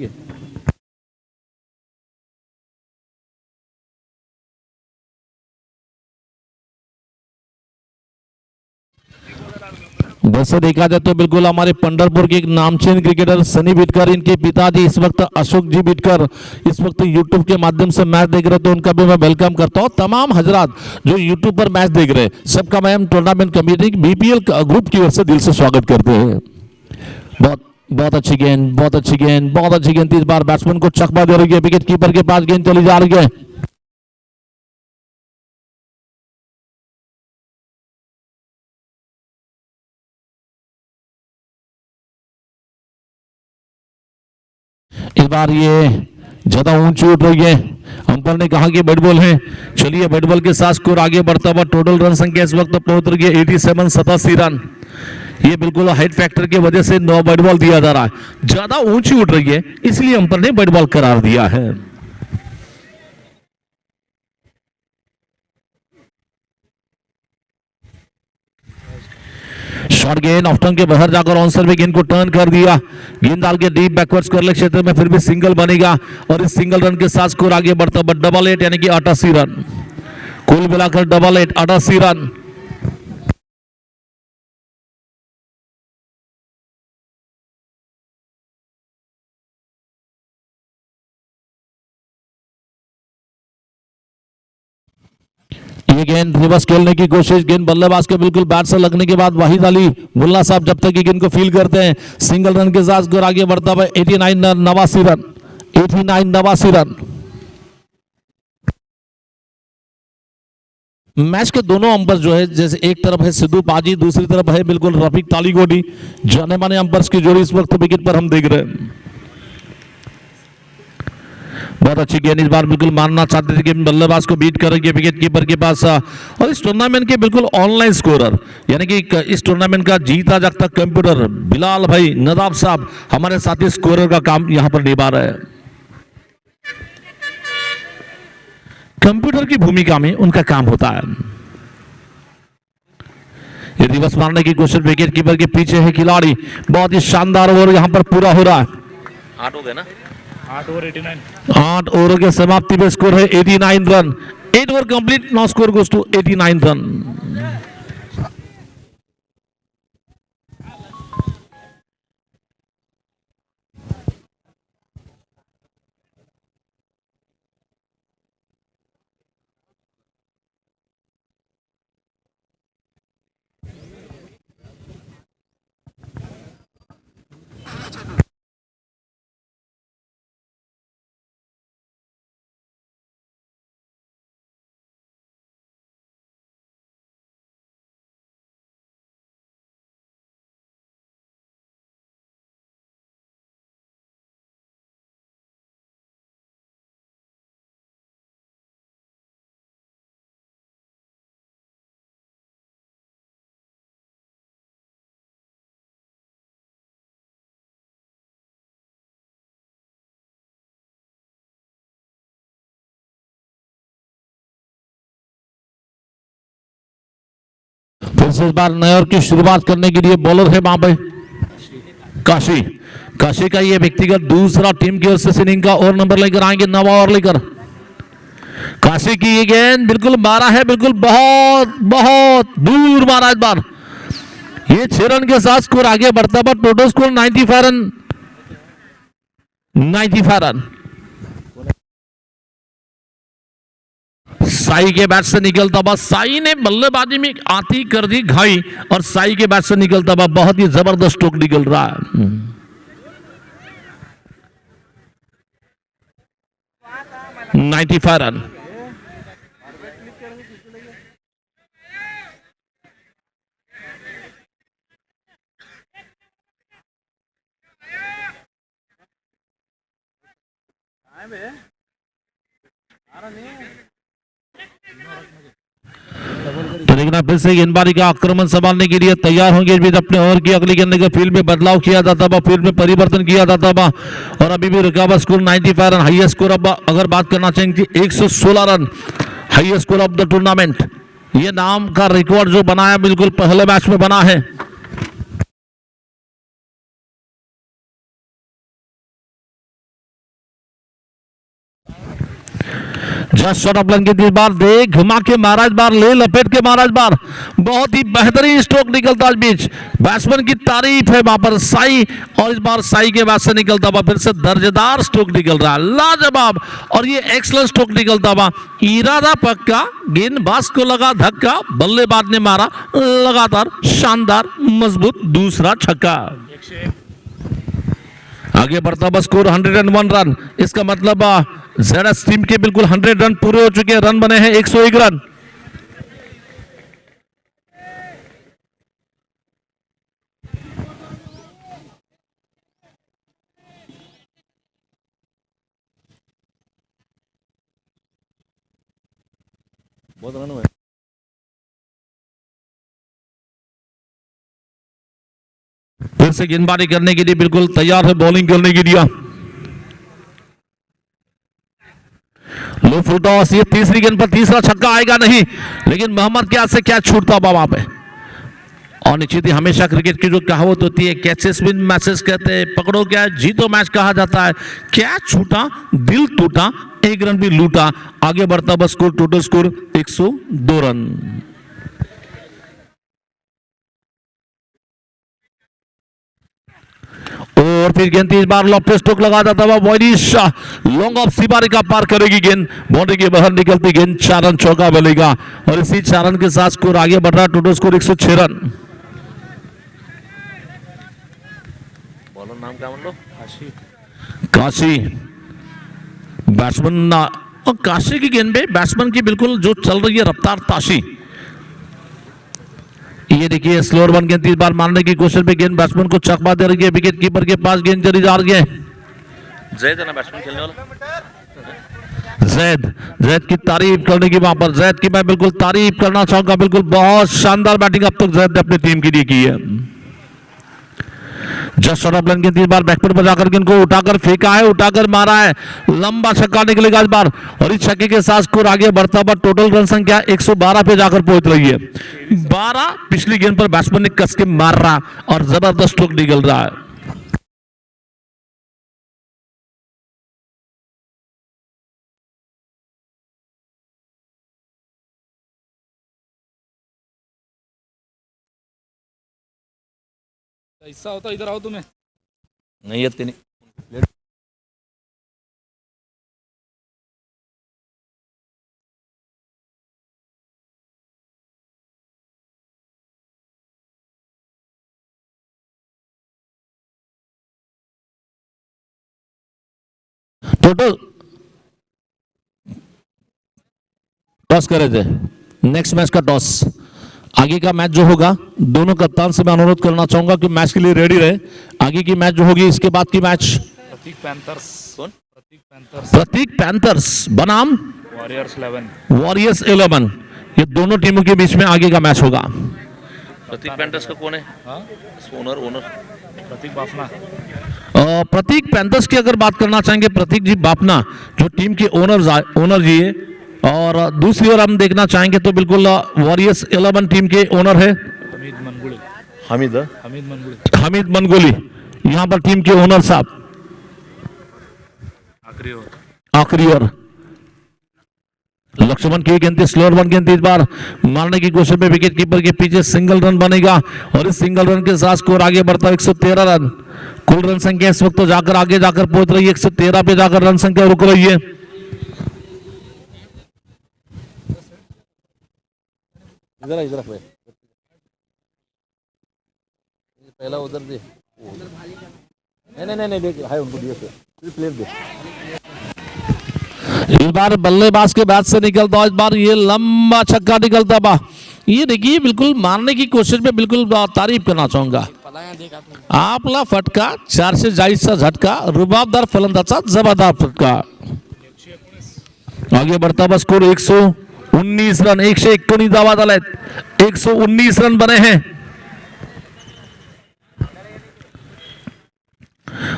वैसे देखा जाए तो बिल्कुल हमारे पंढरपुर के एक नामचीन क्रिकेटर सनी बिटकर, इनके पिताजी इस वक्त अशोक जी बिटकर इस वक्त यूट्यूब के माध्यम से मैच देख रहे हैं, तो उनका भी मैं वेलकम करता हूं। तमाम हजरात जो यूट्यूब पर मैच देख रहे हैं सबका मैं टूर्नामेंट कमेटी बीपीएल ग्रुप की ओर से दिल से स्वागत करते हैं। बहुत अच्छी गेंद, बहुत अच्छी गेंद, बहुत अच्छी गेंद। इस बार बैट्समैन को चकमा दे रही है, विकेट कीपर के पास गेंद चली जा रही है। इस बार ये ज्यादा ऊंची उठ रही है, अंपायर ने कहा कि बैट बॉल है। चलिए बैट बॉल के साथ स्कोर आगे बढ़ता हुआ, टोटल रन संख्या इस वक्त पहुंच रही है 87, 87 रन। ये बिल्कुल हाइट फैक्टर की वजह से नो बैट बॉल दिया जा रहा है, ज्यादा ऊंची उठ रही है इसलिए अंपायर ने बैट बॉल करार दिया है। शॉर्ट गेंद ऑफ टर्न के बाहर जाकर ऑनसर में गेंद को टर्न कर दिया, गेंद डाल के डीप बैकवर्ड्स कर ले क्षेत्र में, फिर भी सिंगल बनेगा और इस सिंगल रन के साथ स्कोर आगे बढ़ता है डबल 8 यानी कि 88 रन। कुल मिलाकर डबल 8, 88 रन। ये गेंद रिवर्स खेलने की कोशिश, गेंद बल्लेबाज के बिल्कुल बैट से लगने के बाद वाहिद अली मुल्ला साहब जब तक ये गेंद को फील करते हैं, सिंगल रन के साथ स्कोर आगे बढ़ता है 89 रन, 89 रन, 89, 89 रन। मैच के दोनों अंपायर जो है, जैसे एक तरफ है सिद्धू पाजी, दूसरी तरफ है बिल्कुल रफीक तालीगोडी, जाने माने अंपायर्स की जोड़ी इस वक्त विकेट पर हम देख रहे हैं। बहुत अच्छी गेंद, इस बार बिल्कुल मारना चाहते थे कि बल्लेबाज को बीट करेंगे विकेट कीपर के पास। और इस टूर्नामेंट के बिल्कुल ऑनलाइन स्कोरर यानी कि इस टूर्नामेंट का जीता जागता कंप्यूटर बिलाल भाई नदाब साहब हमारे साथी स्कोरर का काम यहां पर निभा रहे हैं। कंप्यूटर की भूमिका में उनका काम होता है। ये रिवर्स मारने की कोशिश, विकेट कीपर के पीछे है खिलाड़ी, बहुत ही शानदार ओवर यहां पर पूरा हो रहा है। 8 हो गए ना, 8 ओवर 89। 8 ओवर के समाप्ति पे स्कोर है 89 run. 8 over complete, now score goes to 89 run. फिर से इस बार नए ओवर की शुरुआत करने के लिए बॉलर है वहां पे काशी। काशी का ये व्यक्तिगत दूसरा टीम की ओर से इनिंग का ओवर नंबर लेकर आएंगे, नवा ओवर लेकर। काशी की ये गेंद बिल्कुल मारा है, बिल्कुल बहुत बहुत दूर मारा इस बार। ये 6 रन के साथ स्कोर आगे बढ़ता है, total score 95 run, 95 run. Sai के बैट से निकलता हुआ, साई ने बल्लेबाजी में आती कर दी घाई और साई के बैट से निकलता हुआ बहुत ही जबरदस्त स्ट्रोक निकल रहा है। 95 रन। तो देखना फिर से गेंदबाजी का आक्रमण संभालने के लिए तैयार होंगे भी अपने ओवर की अगली गेंद के फील्ड में बदलाव किया जाता था, फील्ड में परिवर्तन किया जाता था और अभी भी रुका हुआ स्कोर 95 रन। हाईएस्ट स्कोर अब अगर बात करना चाहेंगे 116 run highest score of the tournament. ये नाम का रिकॉर्ड जो बनाया बिल्कुल पहले मैच में बना है। जस्ट शॉट ऑफ लेंथ इस बार दे घुमा के मारा, इस बार ले लपेट के मारा, इस बार बहुत ही बेहतरीन स्ट्रोक निकलता इस बीच, बैट्समैन की तारीफ है वहां पर साई, और इस बार साई के बाद से निकलता हुआ फिर से दर्जेदार स्ट्रोक निकल रहा है, लाजवाब, और ये एक्सलेंट स्ट्रोक निकलता हुआ, इरादा पक्का, गेंदबाज को लगा धक्का, बल्लेबाज ने मारा लगातार शानदार मजबूत दूसरा छक्का। आगे बढ़ता हुआ स्कोर 101 रन, इसका मतलब ZS टीम के बिल्कुल 100 रन पूरे हो चुके हैं, रन बने हैं 101 रन। बहुत रन हुए। फिर से गेंदबाजी करने के लिए बिल्कुल तैयार है, बॉलिंग करने के लिए लो फुल टॉस, ये तीसरी गेंद पर तीसरा छक्का आएगा नहीं, लेकिन मोहम्मद क्या से क्या छूटता वहां पे। और निश्चित ही हमेशा क्रिकेट की जो कहावत होती है, कैचेस विन मैचेस कहते हैं, पकड़ो क्या जीतो मैच कहा जाता है, कैच छूटा दिल टूटा, एक रन भी लूटा। आगे बढ़ता बस स्कोर, टोटल स्कोर 102 रन। और फिर गेंद इस बार लॉफ्ट स्ट्रोक लगा जाता हुआ वॉइडिश लॉन्ग ऑफ सिबारी का पार करेगी गेंद, बाउंड्री के बाहर निकलती गेंद, 4 रन चौका मिलेगा, और इसी 4 रन के साथ स्कोर आगे बढ़ रहा है, टोटल स्कोर 106 रन। बॉलर नाम क्या मान लो? काशी बैट्समैन, और काशी की गेंद पे बैट्समैन की बिल्कुल जो चल रही है रफ्तार ताशी। ये देखिए स्लोअर वन गेंद, 3 बार मारने की कोशिश में गेंद बैट्समैन को चकमा दे रही है, विकेट कीपर के पास गेंद चली जा रही है। जैद है ना बैट्समैन खेलने वाला? जैद की तारीफ करने की वहां पर, जैद की मैं बिल्कुल तारीफ करना चाहूंगा, बिल्कुल बहुत शानदार बैटिंग अब तक जैद ने अपनी टीम के लिए की है। जस्ट शॉट ऑफ लेंथ के 3 बार बैकफुट पर जाकर इनको उठाकर फेंका है, उठाकर मारा है, लंबा छक्का निकलेगा इस बार, और इस छक्के के साथ स्कोर आगे बढ़ता हुआ टोटल रन संख्या 112 पे जाकर पहुंच रही है। 12 पिछली गेंद पर बैट्समैन ने कस के मार रहा और जबरदस्त स्ट्रोक निकल रहा है। ऐसा होता इधर आओ तुम्हें। नहीं है नहीं। टोटल टॉस करे थे, नेक्स्ट मैच का टॉस, आगे का मैच जो होगा दोनों कप्तान से मैं अनुरोध करना चाहूंगा कि मैच के लिए रेडी रहे। आगे की मैच जो होगी इसके बाद की मैच प्रतीक पैंथर्स। कौन? प्रतीक पैंथर्स बनाम वॉरियर्स 11, ये दोनों टीमों के बीच में आगे का मैच होगा। प्रतीक पैंथर्स का कौन है? ओनर प्रतीक बाफना। प्रतीक पैंथर्स की अगर बात करना चाहेंगे, प्रतीक जी बापना जो टीम के ओनर जी है, और दूसरी ओर हम देखना चाहेंगे तो बिल्कुल वॉरियर्स 11 टीम के ओनर है हमीद मनगुली, यहाँ पर टीम के ओनर साहब आखिरी ओवर। लक्ष्मण की गेंद स्लोअर वन गेंद इस बार मारने की कोशिश में विकेट कीपर के पीछे सिंगल रन बनेगा, और इस सिंगल रन के साथ स्कोर आगे बढ़ता है 113 रन। कुल रन संख्या इस वक्त तो जाकर आगे जाकर पहुंच रही है, 113 पे जाकर रन संख्या रुक रही है। इधर पहला उधर दे, नहीं देख हाय उनको दिए प्लेयर दे। इस बार बल्लेबाज के बैट से निकलता, इस बार ये लंबा छक्का निकलता बा, ये देखिए बिल्कुल मारने की कोशिश में बिल्कुल तारीफ करना चाहूंगा। आपला फटका 4 से जायचा झटका, रुबाबदार फलंदाचा जबरदस्त फटका। आगे बढ़ता बस स्कोर 119 रन, 119 धावा झालेत, 119 रन बने हैं,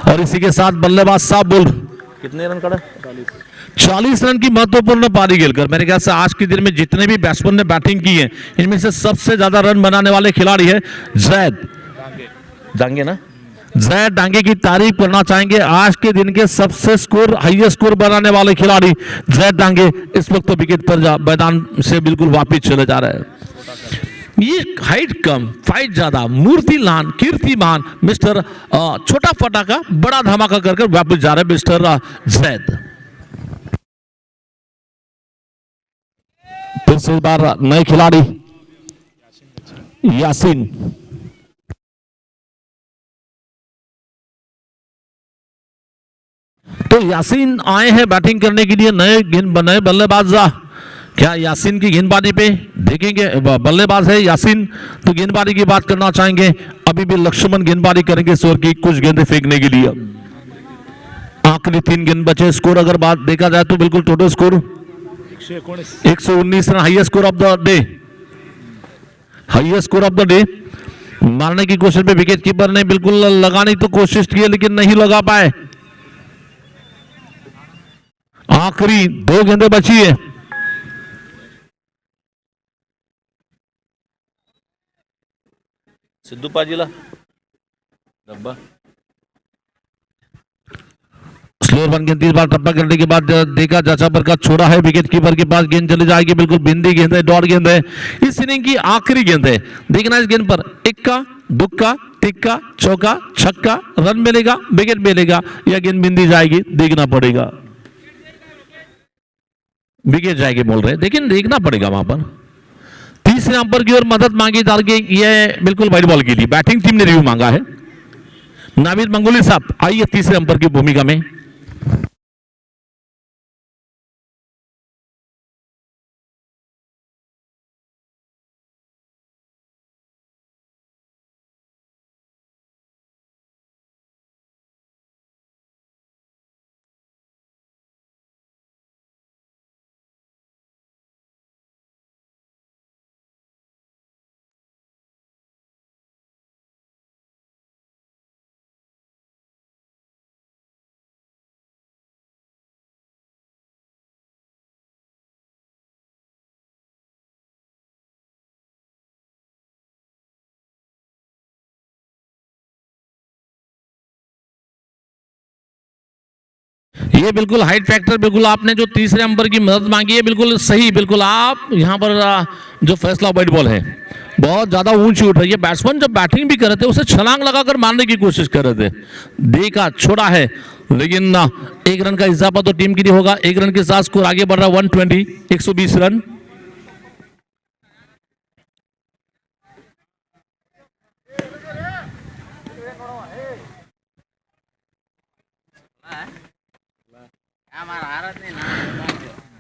और इसी के साथ बल्लेबाज साहब बोल कितने रन कड़ा? 40 रन की महत्वपूर्ण पारी खेलकर मेरे ख्याल से आज के दिन में जितने भी बैट्समैन ने बैटिंग की है इनमें से सबसे ज्यादा रन बनाने वाले खिलाड़ी है जैद जाएंगे ना। जैद डांगे की तारीफ करना चाहेंगे। आज के दिन के सबसे हाईएस्ट स्कोर बनाने वाले खिलाड़ी जैद डांगे इस वक्त तो विकेट पर मैदान से बिल्कुल वापिस चले जा रहे हैं। ये हाइट कम फाइट ज्यादा मूर्तिलान कीर्तिमान मिस्टर छोटा फटाका बड़ा धमाका करके वापस जा रहे मिस्टर जैद। फिर से इस बार नए खिलाड़ी यासीन। तो यासीन आए हैं बैटिंग करने के लिए, नए बल्लेबाज। क्या यासीन की गेंदबाजी पे देखेंगे? बल्लेबाज है यासीन, तो गेंदबाजी की बात करना चाहेंगे। अभी भी लक्ष्मण गेंदबाजी करेंगे स्कोर की कुछ गेंदें फेंकने के लिए। आखिरी 3 गेंद बचे। स्कोर अगर बात देखा जाए तो बिल्कुल total score 119 run, highest score of the day. Highest score of the day. मारने की कोशिश में विकेट कीपर ने बिल्कुल लगाने की तो कोशिश की लेकिन नहीं लगा पाए। आखिरी 2 गेंदें बची है। सिद्धू पाजीला डब्बा स्लोर 1 गेंद 30 बार टप्पा करने के बाद देखा चाचा पर का छोड़ा है विकेट कीपर के पास, गेंद चली जाएगी। बिल्कुल बिंदी गेंद है, डॉट गेंद है, इस इनिंग की आखिरी गेंद है। देखना इस गेंद पर इक्का दुक्का तिक्का चौका छक्का, रन मिलेगा विकेट मिलेगा या गेंद बिंदी जाएगी, देखना पड़ेगा। विकेट जाएगी बोल रहे, लेकिन देखना पड़ेगा वहां पर। तीसरे अंपायर की ओर मदद मांगी जा रही है, ये बिल्कुल वाइड बॉल के लिए बैटिंग टीम ने रिव्यू मांगा है। नाविद मंगोली साहब आइए तीसरे अंपायर की भूमिका में। ये बिल्कुल हाइट फैक्टर, बिल्कुल आपने जो तीसरे अंपायर की मदद मांगी है बिल्कुल सही, बिल्कुल आप यहां पर जो फैसला वाइड बॉल है बहुत ज्यादा ऊंची उठ रही है। बैट्समैन जब बैटिंग भी कर रहे थे उसे छलांग लगाकर मारने की कोशिश कर रहे थे, देखा छोड़ा है, लेकिन 1 रन का इजाफा तो टीम के लिए होगा। 1 रन के साथ स्कोर आगे बढ़ रहा है 120, 120 रन।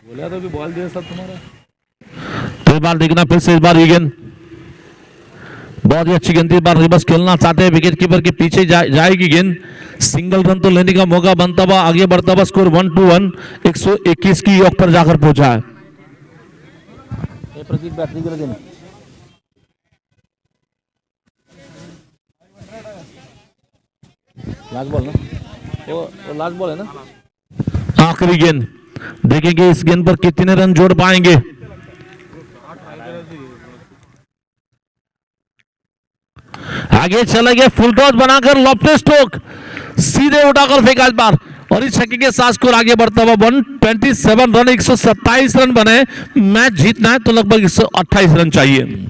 बोला तो कि बॉल दिया सब तुम्हारा। तो इस बार देखना फिर से इस बार ये गेंद बहुत ही अच्छी गेंद, इस बार रिवर्स खेलना चाहते हैं, विकेट कीपर के पीछे जाएगी गेंद। सिंगल रन तो लेने का मौका बनता हुआ आगे बढ़ता हुआ स्कोर 1-1, 121 की योग पर जाकर पहुंचा है। प्रदीप बैटरी कर देना। लास्ट बॉल ना, वो लास्ट बॉल है ना। आखिरी गेंद देखेंगे इस गेंद पर कितने रन जोड़ पाएंगे। आगे चले गए, फुल टॉस बनाकर लॉफ्टेड स्ट्रोक सीधे उठाकर फेंका इस बार, और इस छक्के के साथ स्कोर आगे बढ़ता हुआ 127 रन, 127 रन बने। मैच जीतना है तो लगभग 128 रन चाहिए।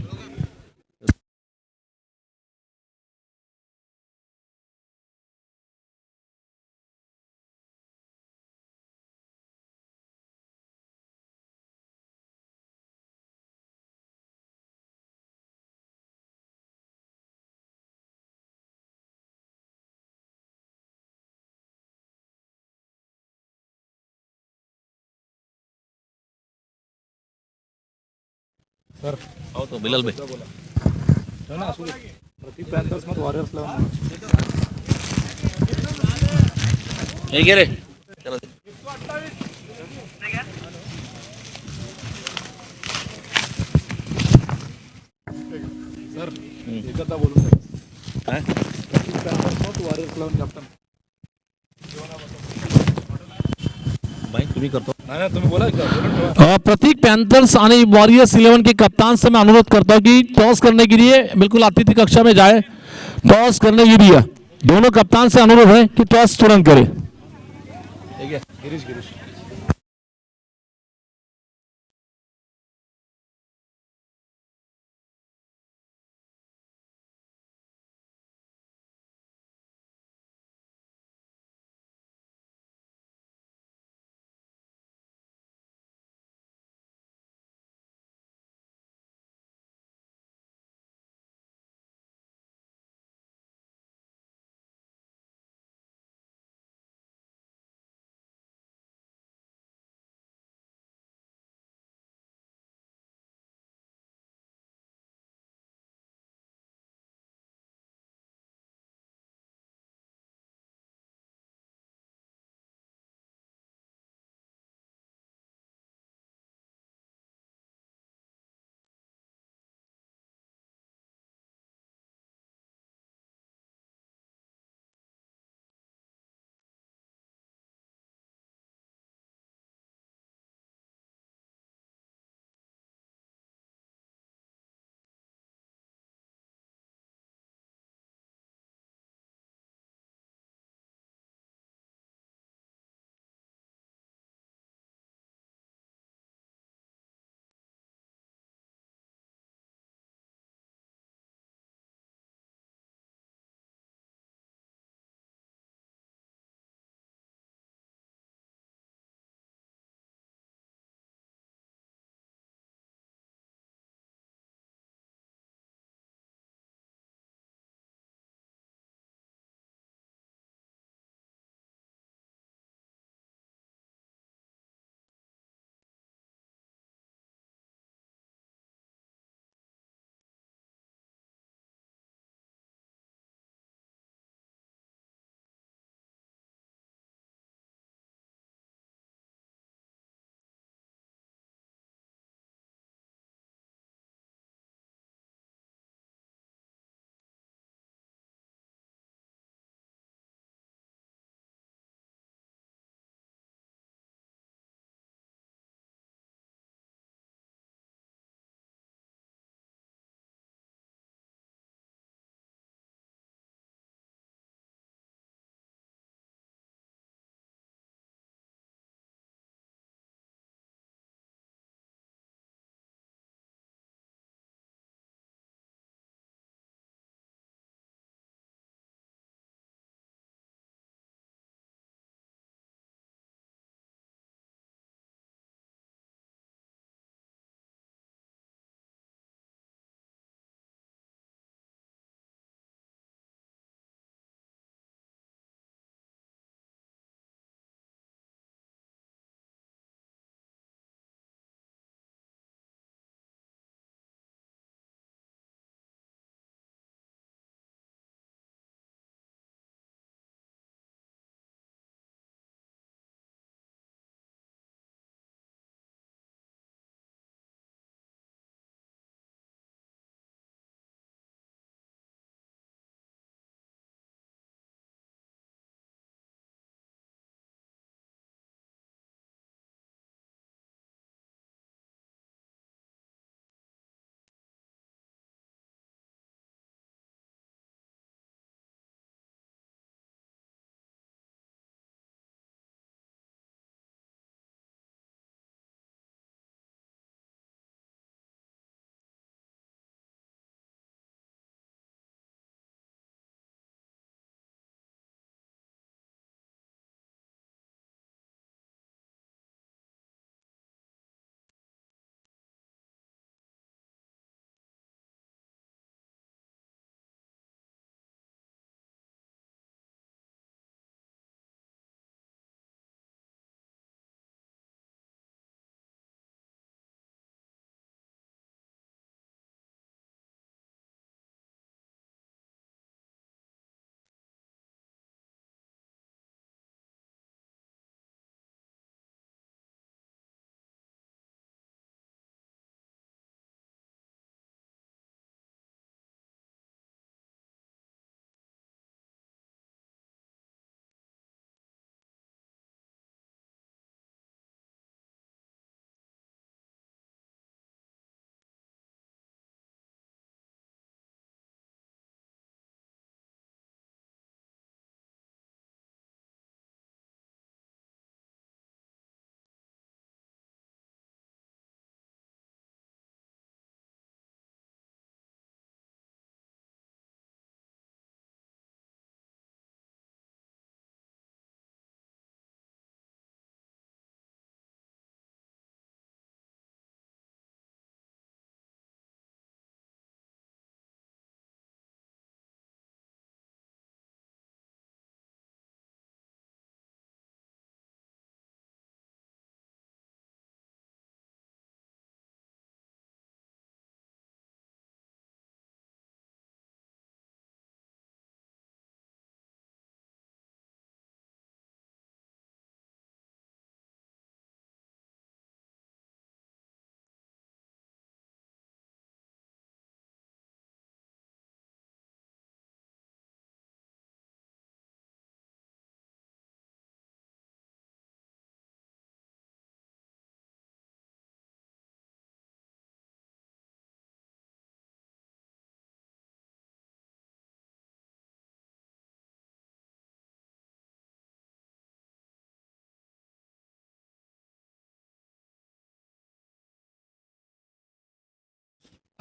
सर आओ तो बिलाल भाई चलो ना, असू दे। प्रतीक पॅन्थर्स मत वॉरियर्स लावून हे घे रे चला दे. सर एकदा बोलून काय प्रतीक पॅन्थर्स मत वॉरियर्स लावून कॅप्टन. भाई तुम्ही करतो. नाही तुम्ही बोला का. प्रतीक पैंथर्स आणि वॉरियर्स 11 के कप्तान से मैं अनुरोध करता हूं कि टॉस करने के लिए बिल्कुल अतिथि कक्षा में जाए, टॉस करने के लिए दोनों कप्तान से अनुरोध है कि टॉस तुरंत करें। ठीक है गिरीश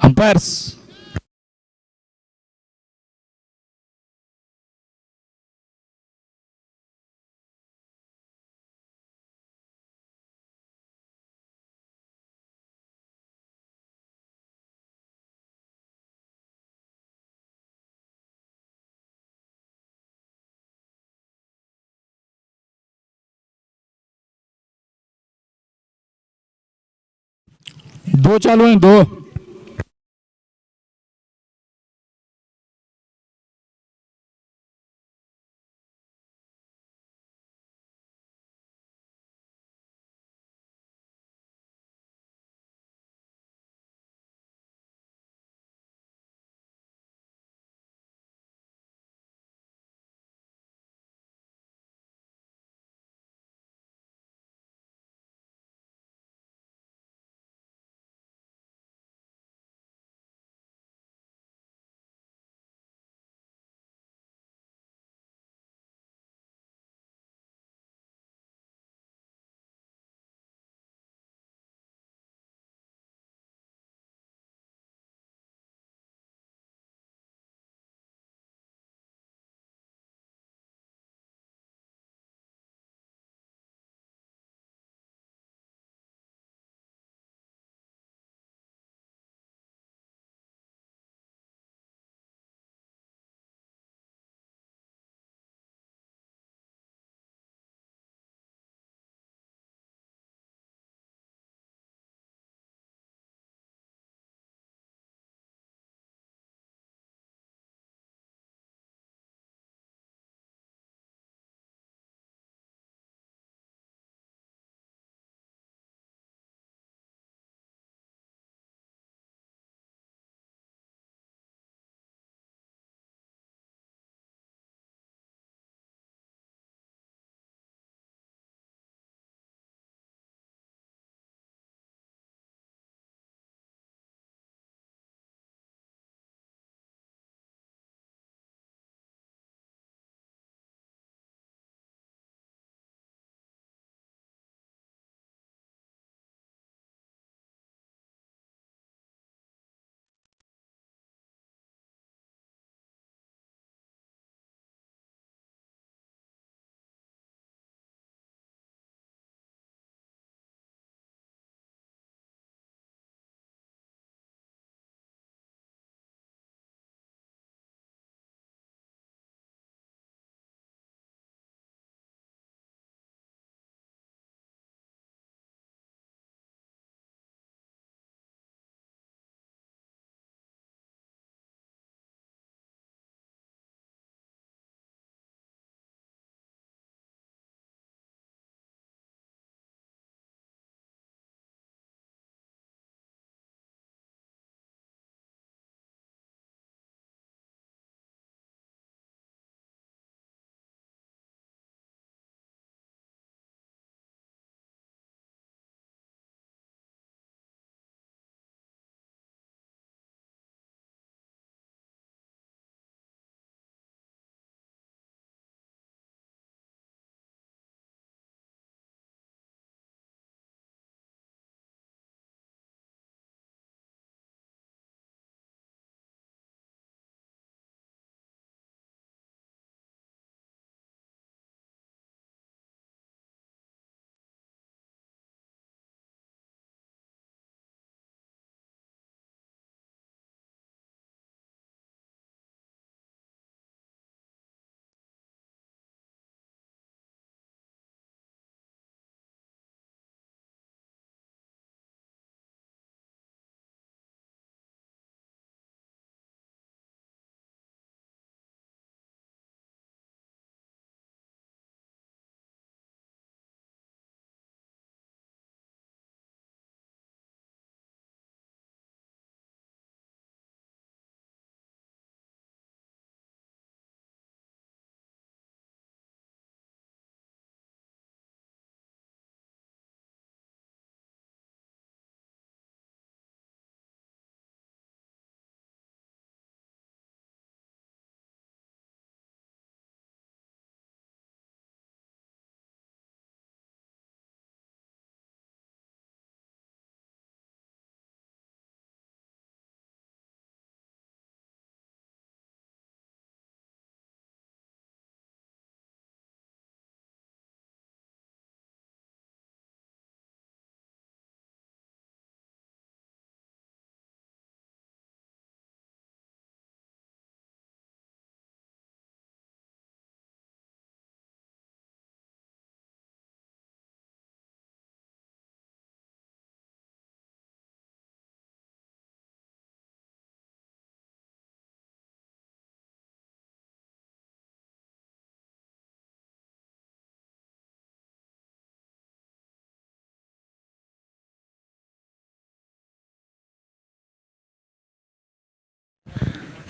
अंपायर्स दो चालू हैं, दो।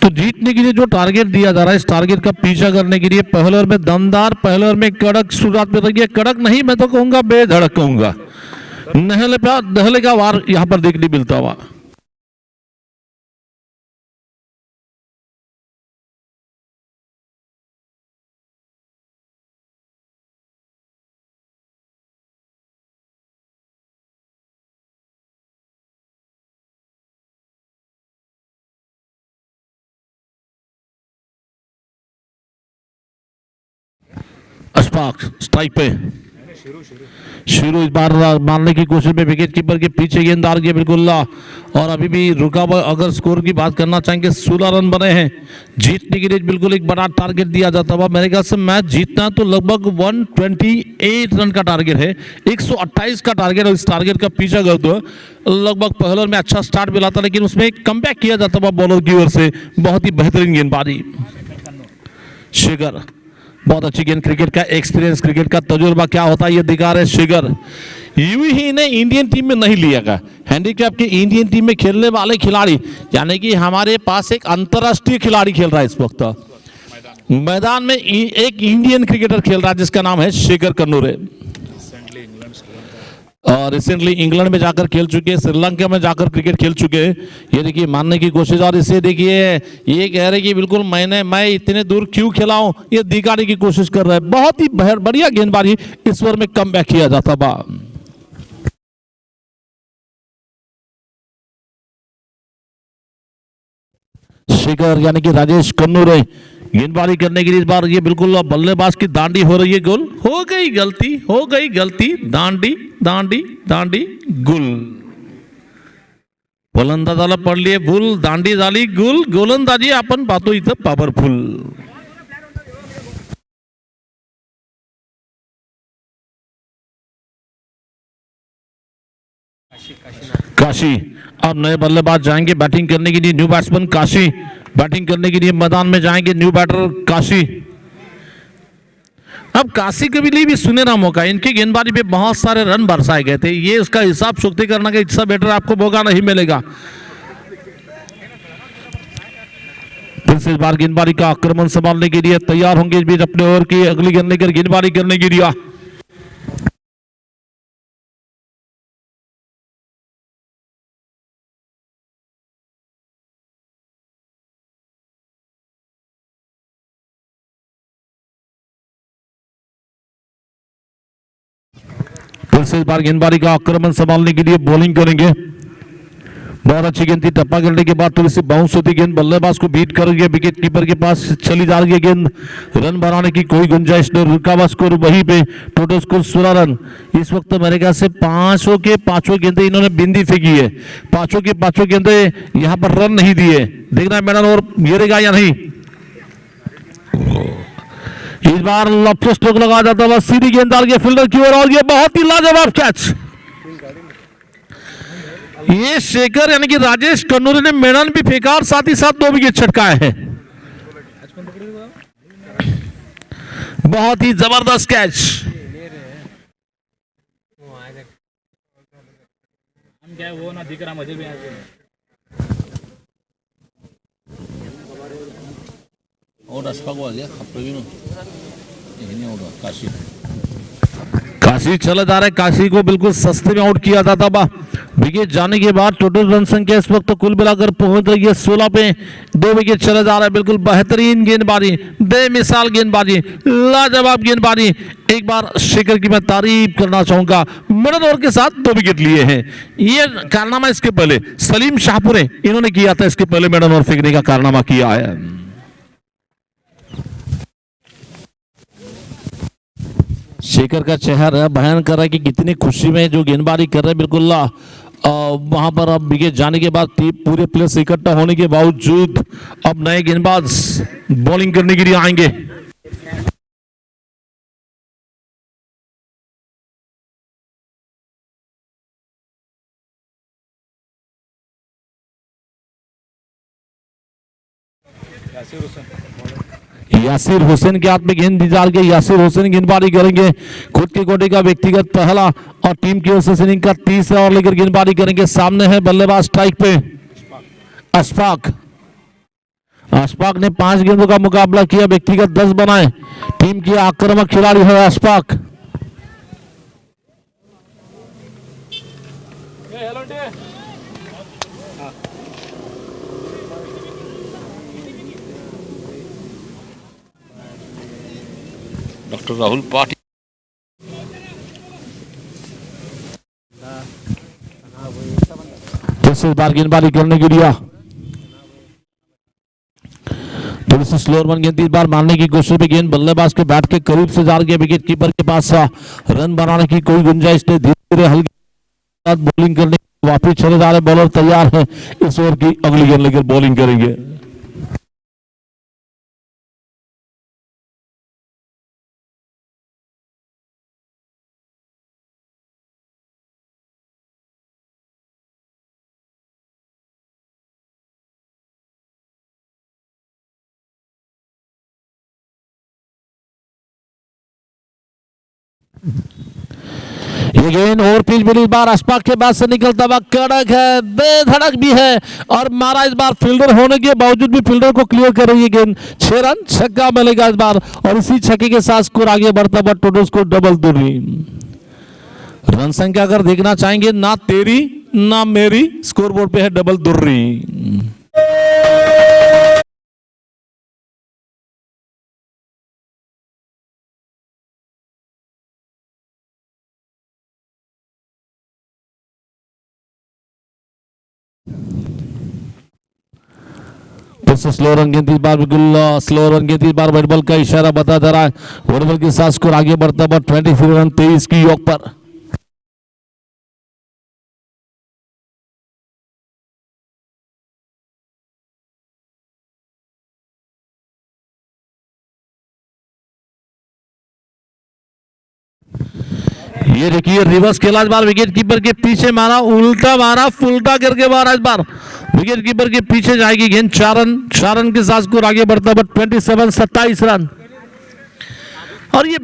तो जीतने के लिए जो टारगेट दिया जा रहा है, इस टारगेट का पीछा करने के लिए पहले ओवर में दमदार, पहले ओवर में कड़क शुरुआत में रही है। कड़क नहीं, मैं तो कहूंगा बेधड़क कहूंगा। दहले का वार यहां पर देखने मिलता हुआ। अशफाक स्ट्राइक पे शुरू इस बार मारने की कोशिश में विकेट कीपर के पीछे गेंददार के बिल्कुल और अभी भी रुका हुआ। अगर स्कोर की बात करना चाहेंगे 16 रन बने हैं। जीतने के लिए बिल्कुल एक बड़ा टारगेट दिया जाता हुआ। मेरे ख्याल से मैच जीतना तो लगभग 128 रन का टारगेट है, 128 का टारगेट है। इस टारगेट का पीछा कर दो लगभग पहले ओवर में अच्छा स्टार्ट मिला था, लेकिन उसमें कमबैक किया जाता हुआ बॉलर की ओर से। बहुत ही बेहतरीन गेंदबाजी शेखर, बहुत अच्छी गेंद। क्रिकेट का एक्सपीरियंस, क्रिकेट का तजुर्बा क्या होता है ये दिखा रहे शेखर। यूं ही इन्हें इंडियन टीम में नहीं लिया गया। हैंडीकैप के इंडियन टीम में खेलने वाले खिलाड़ी, यानी कि हमारे पास एक अंतर्राष्ट्रीय खिलाड़ी खेल रहा है इस वक्त मैदान में। एक इंडियन क्रिकेटर खेल रहा है जिसका नाम है शेखर कन्नूरे। और रिसेंटली इंग्लैंड में जाकर खेल चुके हैं, श्रीलंका में जाकर क्रिकेट खेल चुके हैं। ये देखिए मानने की कोशिश, और इसे देखिए ये कह रहे कि बिल्कुल मैं इतने दूर क्यों खिला हूं, ये दिखाने की कोशिश कर रहा है। बहुत ही बढ़िया गेंदबाजी इस ओवर में कमबैक किया जाता बा। शेखर यानी कि राजेश कन्नूरे गेंदबाजी करने के लिए इस बार ये बिल्कुल बल्लेबाज की दांडी हो रही है। गोल हो गई गलती, दांडी गुल। गोलंदाजाला पडली भूल, दांडी झाली गुल। गोलंदाजी आपण पाहतो इथं पॉवरफुल। काशी अब नए बल्लेबाज जाएंगे बैटिंग करने के लिए। न्यू बैट्समैन काशी बैटिंग करने के लिए मैदान में जाएंगे। New batter Kashi. अब काशी के लिए भी सुनहरा मौका, इनकी गेंदबाजी पे बहुत सारे रन बरसाए गए थे। ये उसका हिसाब चुकती करना का इससे बेटर आपको मौका नहीं मिलेगा। फिर से इस बार गेंदबाजी का आक्रमण संभालने के लिए तैयार होंगे इस बीच अपने ओवर की अगली गेंद लेकर गेंदबाजी करने के लिए। फिर से इस बार गेंदबाजी का आक्रमण संभालने के लिए बॉलिंग करेंगे। बहुत अच्छी गेंद थी, टप्पा करने के बाद थोड़ी सी बाउंस होती गेंद बल्लेबाज को बीट करेंगे। विकेट कीपर के पास चली जा रही है गेंद। रन बनाने की कोई गुंजाइश नहीं, रुका हुआ स्कोर वहीं पे। Total score 16 run. इस वक्त मेरे ख्याल से पांचों के पांचों गेंदे इन्होंने बिंदी फेंकी है। पांचों के पांचों गेंदे यहाँ पर रन नहीं दिए। देखना है मैदान और गिरेगा या नहीं। इस बार लेफ्ट स्ट्रोक लगा जाता हुआ सीधी गेंददार के फील्डर की ओर, और ये बहुत ही लाजवाब कैच। ये शेखर यानी कि राजेश कन्नूरे ने मैदान भी फेंका और साथ ही साथ 2 विकेट छटकाए हैं। बहुत ही जबरदस्त कैच। वो ना दिख रहा मुझे भी। और अशफाक को आ गया प्रवीण, यही नहीं होगा। काशी चले जा रहे। काशी को बिल्कुल सस्ते में आउट किया जाता बा। विकेट जाने के बाद टोटल रन संख्या इस वक्त तो कुल मिलाकर पहुंच रही है 16 पे। 2 विकेट चले जा रहा है। बिल्कुल बेहतरीन गेंदबाजी, बेमिसाल गेंदबाजी, लाजवाब गेंदबाजी। एक बार शेखर की मैं तारीफ करना चाहूंगा। मिडल ओवर के साथ 2 विकेट लिए हैं। ये कारनामा इसके पहले सलीम शाहपुरे इन्होंने किया था। इसके पहले मिडल ओवर फेंकने का कारनामा किया है। शेखर का चेहरा बयान कर रहा है कि कितनी खुशी में जो गेंदबाजी कर रहे हैं। बिल्कुल वहां पर अब विकेट जाने के बाद पूरे प्लेयर्स इकट्ठा होने के बावजूद अब नए गेंदबाज बॉलिंग करने के लिए आएंगे। यासिर हुसैन के हाथ में गेंद दी जा रही है। यासिर हुसैन गेंदबाजी करेंगे। खुद के कोटे का व्यक्तिगत पहला और टीम की ओर से इनिंग का 30 ओवर लेकर गेंदबाजी करेंगे। सामने है बल्लेबाज स्ट्राइक पे अशफाक। अशफाक ने 5 गेंदों का मुकाबला किया, व्यक्तिगत 10 बनाए। टीम की आक्रामक खिलाड़ी है अशफाक। डॉक्टर राहुल पाटिल इस बार गेंदबाजी करने के लिए थोड़ी सी स्लोअर वन गेंद, इस बार मारने की कोशिश में गेंद बल्लेबाज के बैट के करीब से जा रही है। विकेट कीपर के पास रन बनाने की कोई गुंजाइश नहीं। धीरे धीरे हल्की बॉलिंग करने वापिस चले जा रहे बॉलर तैयार है इस ओवर की अगली गेंद लेकर बॉलिंग करेंगे। ये गेंद ओवर पिच मिली, इस बार अशफाक के बाद से निकलता हुआ कड़क है, बेधड़क भी है और मारा इस बार फील्डर होने के बावजूद भी फील्डर को क्लियर कर रही है गेंद। 6 रन छक्का मिलेगा इस बार और इसी छक्के के साथ स्कोर आगे बढ़ता हुआ टोटल स्कोर डबल दूरी। रन संख्या अगर देखना चाहेंगे, ना तेरी ना मेरी, स्कोरबोर्ड पे है डबल दूरी। स्लो रन गेंद, इस बार बिल्कुल स्लो रन गेंद, इस बार बैटबॉल का इशारा बता दे रहा है। बैटबॉल के साथ स्कोर आगे बढ़ता है 23 रन 23 की योग पर। ये देखिए रिवर्स खेला इस बार, विकेट कीपर के पीछे मारा, उल्टा मारा, फुलटा करके मारा इस बार। विकेट कीपर के पीछे जाएगी गेंद। 4 रन के साथ स्कोर आगे बढ़ता है 27 रन। और ये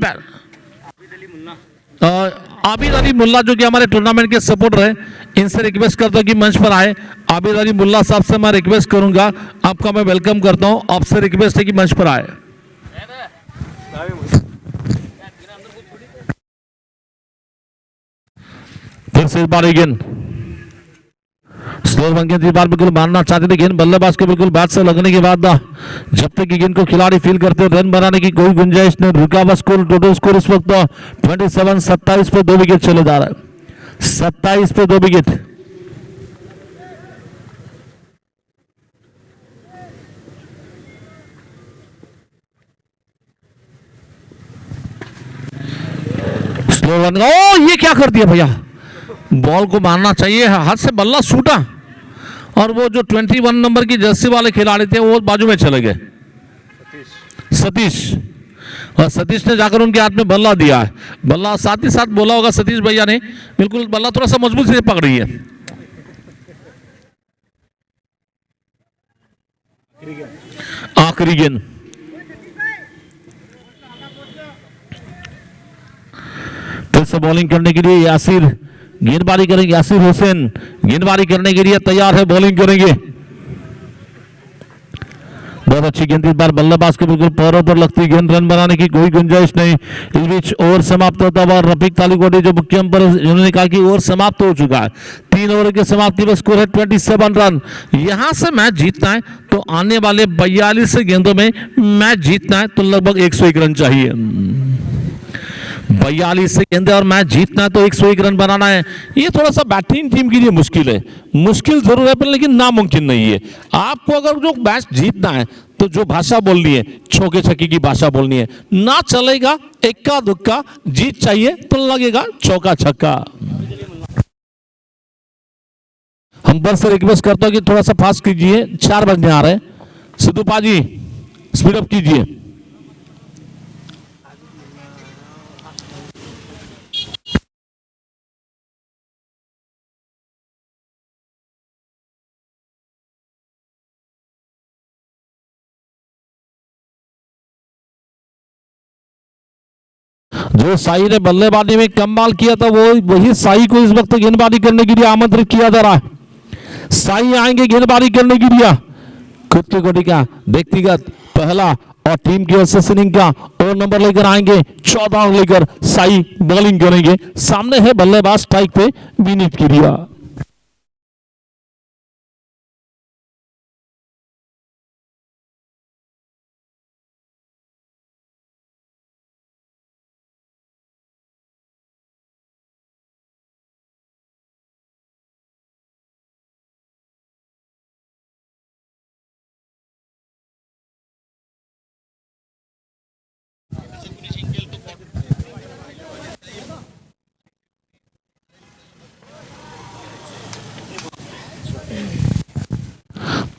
आबिद अली मुल्ला जो कि हमारे टूर्नामेंट के सपोर्टर हैं, इनसे रिक्वेस्ट करता हूं कि मंच पर आए। आबिद अली मुल्ला साहब से मैं रिक्वेस्ट करूंगा, आपका मैं वेलकम करता हूं। आपसे रिक्वेस्ट है कि मंच पर आए। फिर से इस बार गेंद स्लोअर वन गेंद, इस बार बिल्कुल मारना चाहते थे गेंद बल्लेबाज के बिल्कुल बैट से लगने के बाद जब तक की गेंद को खिलाड़ी फील करते हो रन बनाने की कोई गुंजाइश नहीं। रुका हुआ स्कोर, टोटल स्कोर इस वक्त 27 पे 2 विकेट चले जा रहा है। 27 पे 2 विकेट। स्लो वन, ओ ये क्या कर दिया भैया, बॉल को मारना चाहिए, हाथ से बल्ला छूटा और वो जो 21 नंबर की जर्सी वाले खिलाड़ी थे वो बाजू में चले गए, सतीश। और सतीश ने जाकर उनके हाथ में बल्ला दिया है। बल्ला साथ ही साथ बोला होगा सतीश भैया ने, बिल्कुल बल्ला थोड़ा सा मजबूत से पकड़ी है। आखिरी गेंद, फिर से बॉलिंग करने के लिए यासिर गेंदबाजी करेंगे। यासिर हुसैन गेंदबाजी करने के लिए तैयार है, बॉलिंग करेंगे। बहुत अच्छी गेंद, इस बार बल्लेबाज के बिल्कुल पैरों पर लगती गेंद, रन बनाने की कोई गुंजाइश नहीं। इस बीच ओवर समाप्त होता हुआ रफीक तालिकोटी जो मुख्य अंपायर उन्होंने कहा कि ओवर समाप्त हो चुका है। 3 ओवर के समाप्ति पर स्कोर है 27 रन। यहां से मैच जीतना है तो आने वाले 42 गेंदों में मैच जीतना है तो लगभग 101 रन चाहिए। 42 से गेंदे और मैच जीतना है तो 101 रन बनाना है। ये थोड़ा सा बैटिंग टीम के लिए मुश्किल है, मुश्किल जरूर है पर लेकिन नामुमकिन नहीं है। आपको अगर जो मैच जीतना है तो जो भाषा बोलनी है, चौके छक्के की भाषा बोलनी है, ना चलेगा इक्का दुक्का, जीत चाहिए तो लगेगा चौका छक्का। हम बस से रिक्वेस्ट करता हूं कि थोड़ा सा फास्ट कीजिए, 4 बजने आ रहे हैं। सिद्धू पाजी स्पीड अप कीजिए। जो साई ने बल्लेबाजी में कमाल किया था वो वही साई को इस वक्त गेंदबाजी करने के लिए आमंत्रित किया जा रहा है। साई आएंगे गेंदबाजी करने के लिए। खुद की कोटि का व्यक्तिगत पहला और टीम की ओर से इनिंग का और नंबर लेकर आएंगे 14 रन लेकर साई बॉलिंग करेंगे। सामने है बल्लेबाज स्ट्राइक पे विनीत किरिया।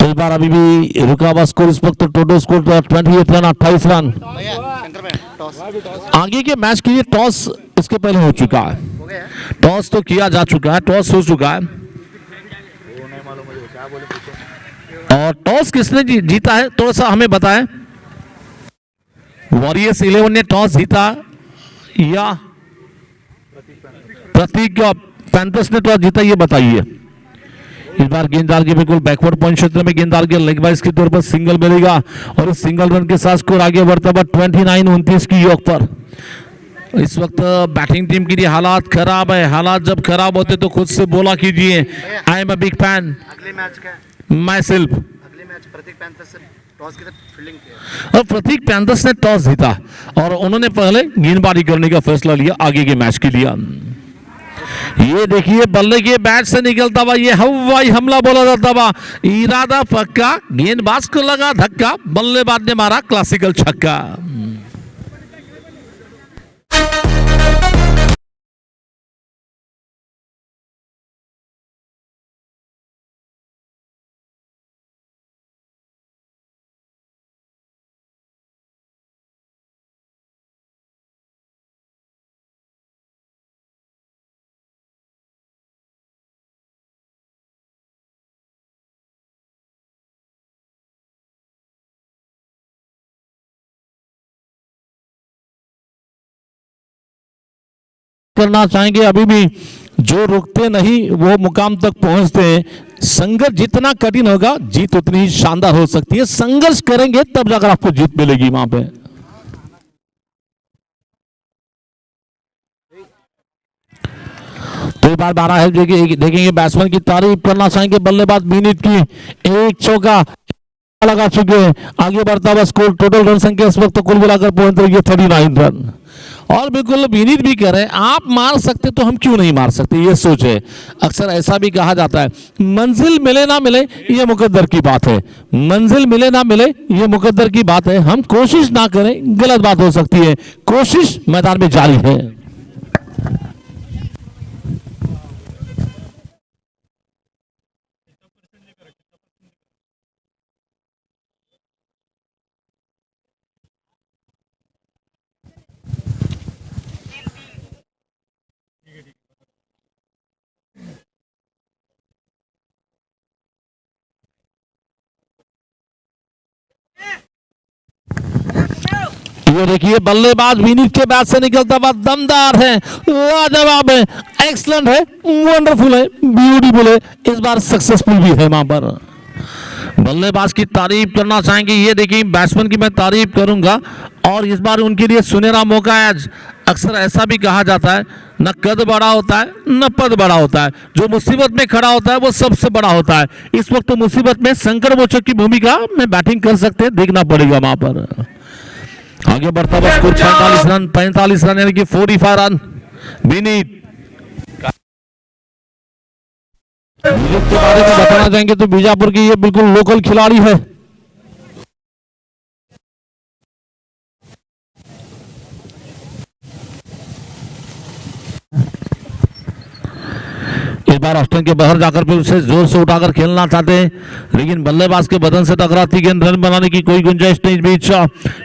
तो इस बार अभी भी रुका हुआ स्कोर इस वक्त टोटल स्कोर 28 रन 28 रन। आगे के मैच के लिए टॉस इसके पहले हो चुका है, टॉस तो किया जा चुका है, टॉस हो चुका है। और टॉस किसने जीता है थोड़ा सा हमें बताएं। वॉरियर्स 11 ने टॉस जीता या प्रतीक पैंथर्स ने टॉस जीता, ये बताइए। इस बार गेंददार के बिल्कुल बैकवर्ड पॉइंट क्षेत्र में गेंददार के लेग बाइस के तौर पर सिंगल मिलेगा और इस सिंगल रन के साथ स्कोर आगे बढ़ता हुआ 29-29 की योग पर। इस वक्त बैटिंग टीम के लिए हालात खराब है, हालात जब खराब होते तो खुद से बोला कीजिए I am a big fan अगले मैच का माई सेल्फ। अगले मैच प्रतीक पैंथर्स से टॉस की फील्डिंग किया और प्रतीक पैंथर्स ने टॉस जीता और उन्होंने पहले गेंदबाजी करने का फैसला लिया आगे के मैच के लिए। ये देखिए बल्ले के बैट से निकलता हुआ ये हवाई हमला बोला जाता हुआ, इरादा पक्का, गेंदबाज को लगा धक्का, बल्लेबाज ने मारा क्लासिकल छक्का। करना चाहेंगे अभी भी, जो रुकते नहीं वो मुकाम तक पहुंचते हैं। संघर्ष जितना कठिन होगा जीत उतनी ही शानदार हो सकती है। संघर्ष करेंगे तब जाकर आपको जीत मिलेगी वहां पे। तो बार 12 है देखेंगे बैट्समैन की तारीफ करना चाहेंगे बल्लेबाज विनीत की, एक चौका लगा चुके हैं। आगे बढ़ता हुआ स्कोर टोटल रन संख्या इस वक्त कुल मिलाकर पहुंच रही है 39 रन। और बिल्कुल विनीत भी कह रहे हैं आप मार सकते तो हम क्यों नहीं मार सकते, ये सोच है। अक्सर ऐसा भी कहा जाता है मंजिल मिले ना मिले ये मुकद्दर की बात है, मंजिल मिले ना मिले ये मुकद्दर की बात है। हम कोशिश ना करें गलत बात हो सकती है, कोशिश मैदान में जारी है। ये देखिए बल्लेबाज विनीत के बैट से निकलता हुआ दमदार है, लाजवाब है, एक्सलेंट है, वंडरफुल है, ब्यूटीफुल है, इस बार सक्सेसफुल भी है। वहां पर बल्लेबाज की तारीफ करना चाहेंगे, ये देखिए बैट्समैन की मैं तारीफ करूंगा और इस बार उनके लिए सुनहरा मौका है आज। अक्सर ऐसा भी कहा जाता है न कद बड़ा होता है न पद बड़ा होता है, जो मुसीबत में खड़ा होता है वो सबसे बड़ा होता है। इस वक्त तो मुसीबत में संकट मोचक की भूमिका में बैटिंग कर सकते हैं, देखना पड़ेगा वहां पर। आगे बढ़ता हुआ स्कोर 45 रन यानी कि 45 रन। विनीत के बारे में बताना चाहेंगे तो बीजापुर की ये बिल्कुल लोकल खिलाड़ी है। इस बार ऑस्टन के बाहर जाकर फिर उसे जोर से उठाकर खेलना चाहते हैं, लेकिन बल्लेबाज के बदन से टकराती गेंद रन बनाने की कोई गुंजाइश नहीं। बीच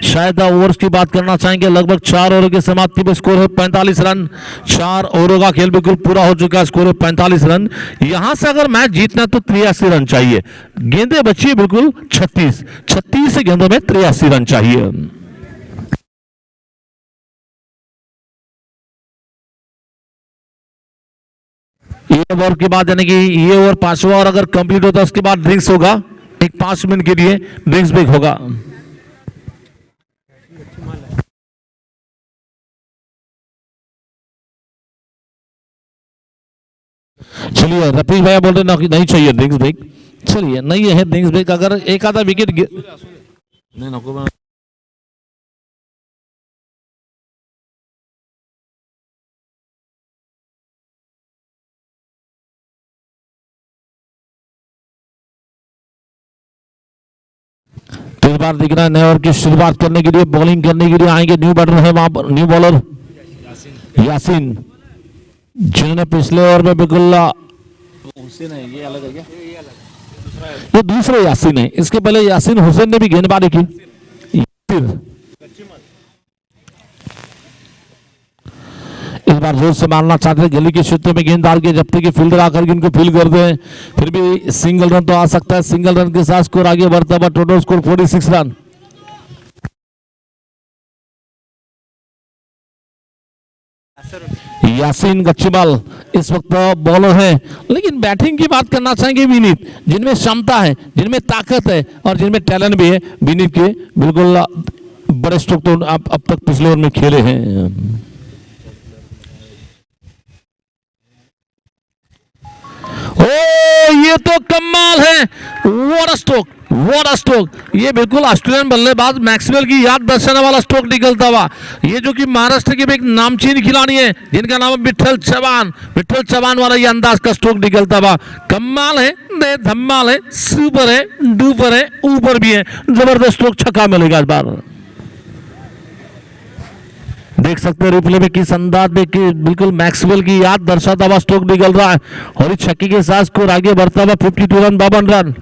शायद ओवर्स की बात करना चाहेंगे, लगभग 4 ओवर की समाप्ति पर स्कोर है 45 रन। 4 ओवरों का खेल बिल्कुल पूरा हो चुका है, स्कोर है 45 रन। यहां से अगर मैच जीतना तो 83 रन चाहिए, गेंदें बची है बिल्कुल 36 गेंदों में 83 रन चाहिए। ये ओवर के बाद यानी कि ये ओवर 5वां ओवर अगर कंप्लीट होता है उसके बाद ड्रिंक्स होगा एक 5 मिनट के लिए ड्रिंक्स ब्रेक होगा। चलिए रफीक भैया बोल रहे नहीं चाहिए ड्रिंक्स ब्रेक। चलिए नहीं है ड्रिंक्स ब्रेक, अगर एक आधा विकेट नहीं नको इस बार दिख रहा है नए ओवर की शुरुआत करने के लिए, बॉलिंग करने के लिए आएंगे न्यू बैटर है वहां पर, न्यू बॉलर यासीन, जिन्होंने पिछले ओवर में बिल्कुल ये दूसरे यासीन है, इसके पहले यासीन हुसैन ने भी गेंदबाजी की। इस बार जोर से मारना चाहते हैं, गली के क्षेत्र में गेंद डाल के जब तक फील्डर आकर के इनको फील कर दे, फिर भी सिंगल रन तो आ सकता है। सिंगल रन के साथ स्कोर आगे बढ़ता हुआ, टोटल स्कोर 46 रन। यासीन गच्चीवाल इस वक्त बॉलर है, लेकिन बैटिंग की बात करना चाहेंगे विनीत, जिनमें क्षमता है, जिनमें ताकत है और जिनमें टैलेंट भी है। विनीत के बिल्कुल बड़े स्ट्रोक तो अब तक पिछले ओवर में खेले हैं। ओ ये तो कमाल है, what a stroke, what a stroke. ये बिल्कुल ऑस्ट्रेलियन बल्लेबाज मैक्सवेल की याद दर्शाने वाला स्ट्रोक निकलता हुआ। ये जो कि महाराष्ट्र के भी एक नामचीन खिलाड़ी है जिनका नाम है विठल चौहान वाला ये अंदाज का स्ट्रोक निकलता हुआ। कमाल है, धमाल है, सुपर है, डुपर है, ऊपर भी है, जबरदस्त स्ट्रोक, छक्का मिलेगा इस बार। देख सकते हैं रिप्ले में किस अंदाज में कि बिल्कुल मैक्सवेल की याद दर्शाता हुआ स्ट्रोक निकल रहा है और इस छक्के के साथ स्कोर आगे बढ़ता हुआ 52 रन, 52 रन।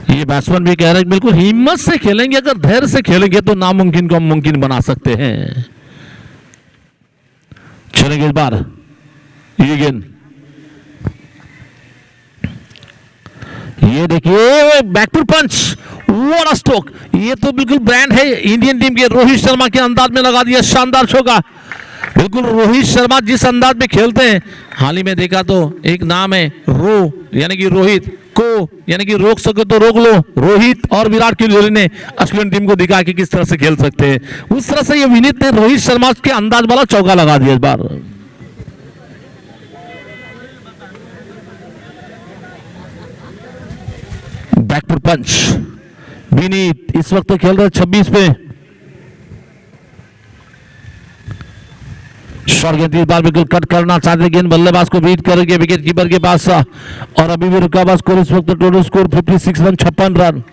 ये बैट्समैन भी कह रहे हैं बिल्कुल हिम्मत से खेलेंगे, अगर धैर्य से खेलेंगे तो नामुमकिन को हम मुमकिन बना सकते हैं। चलेंगे इस बार ये गेंद, ये देखिए backfoot punch, what a stroke. ये तो बिल्कुल ब्रांड है इंडियन टीम के, रोहित शर्मा के अंदाज में लगा दिया, शानदार चौका। बिल्कुल रोहित शर्मा जिस अंदाज में खेलते हैं, हाल ही में देखा तो एक नाम है रो, यानी कि रोहित को, यानी कि रोक सके तो रोक लो। रोहित और विराट कोहली ने ऑस्ट्रेलियन टीम को दिखा कि किस तरह से खेल सकते हैं, उस तरह से ये विनीत ने रोहित शर्मा के अंदाज वाला चौका लगा दिया इस बार। बैकफुट पंच, विनीत इस वक्त खेल रहे 26 पे। शॉर्ट गेंद इस बार बिल्कुल कट करना चाहते, गेंद बल्लेबाज को बीट करेंगे विकेट कीपर के पास, और अभी भी रुका हुआ स्कोर इस वक्त टोटल स्कोर 56 रन, 56 रन।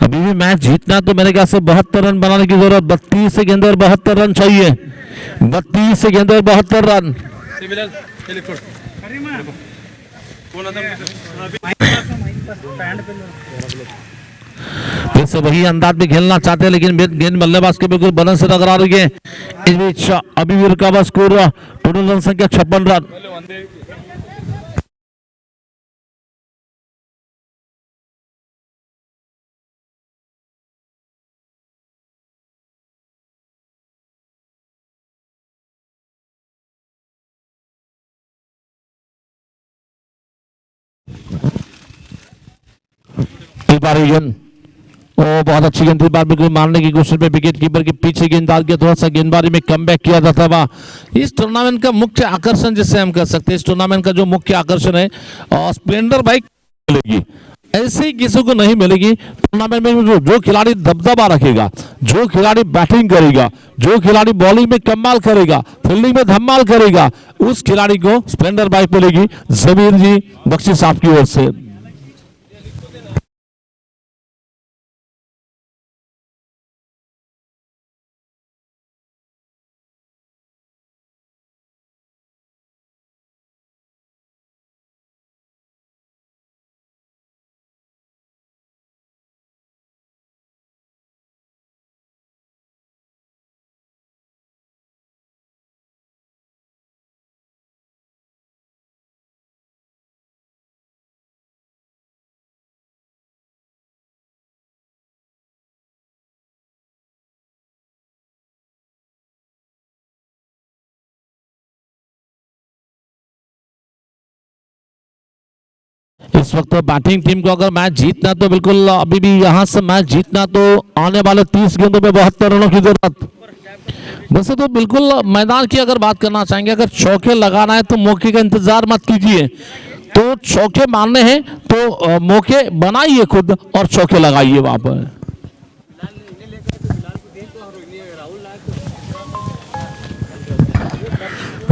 अभी भी मैच जीतना तो मेरे ख्याल से 72 रन बनाने की जरूरत, 32 से गेंद और 72 रन चाहिए, 32 से गेंद और 72 रन। फिर से वही अंदाज में खेलना चाहते हैं, लेकिन गेंद बल्लेबाज के बिल्कुल बदन से टकरा रही है। इस बीच अभी भी रुका हुआ स्कोर टोटल रन संख्या 56 रन। गेंद बहुत अच्छी गेंद थी, बार बिल्कुल मारने की कोशिश में विकेट कीपर के पीछे गेंद डाल के थोड़ा सा गेंदबाजी में कमबैक किया जाता था। इस टूर्नामेंट का मुख्य आकर्षण जिसे हम कह सकते हैं, इस टूर्नामेंट का जो मुख्य आकर्षण है, स्प्लेंडर बाइक मिलेगी, ऐसे किसी को नहीं मिलेगी। टूर्नामेंट में जो खिलाड़ी दबदबा रखेगा, जो खिलाड़ी बैटिंग करेगा, जो खिलाड़ी बॉलिंग में कमाल करेगा, फील्डिंग में धमाल करेगा, उस खिलाड़ी को स्प्लेंडर बाइक मिलेगी जमीर जी बख्शी साहब की ओर से। इस वक्त बैटिंग टीम को अगर मैच जीतना तो बिल्कुल अभी भी यहां से मैच जीतना तो आने वाले 30 गेंदों में 72 रनों की जरूरत। वैसे तो बिल्कुल मैदान की अगर बात करना चाहेंगे, अगर चौके लगाना है तो मौके का इंतजार मत कीजिए, तो चौके मारने हैं तो मौके बनाइए खुद और चौके लगाइए वहां पर।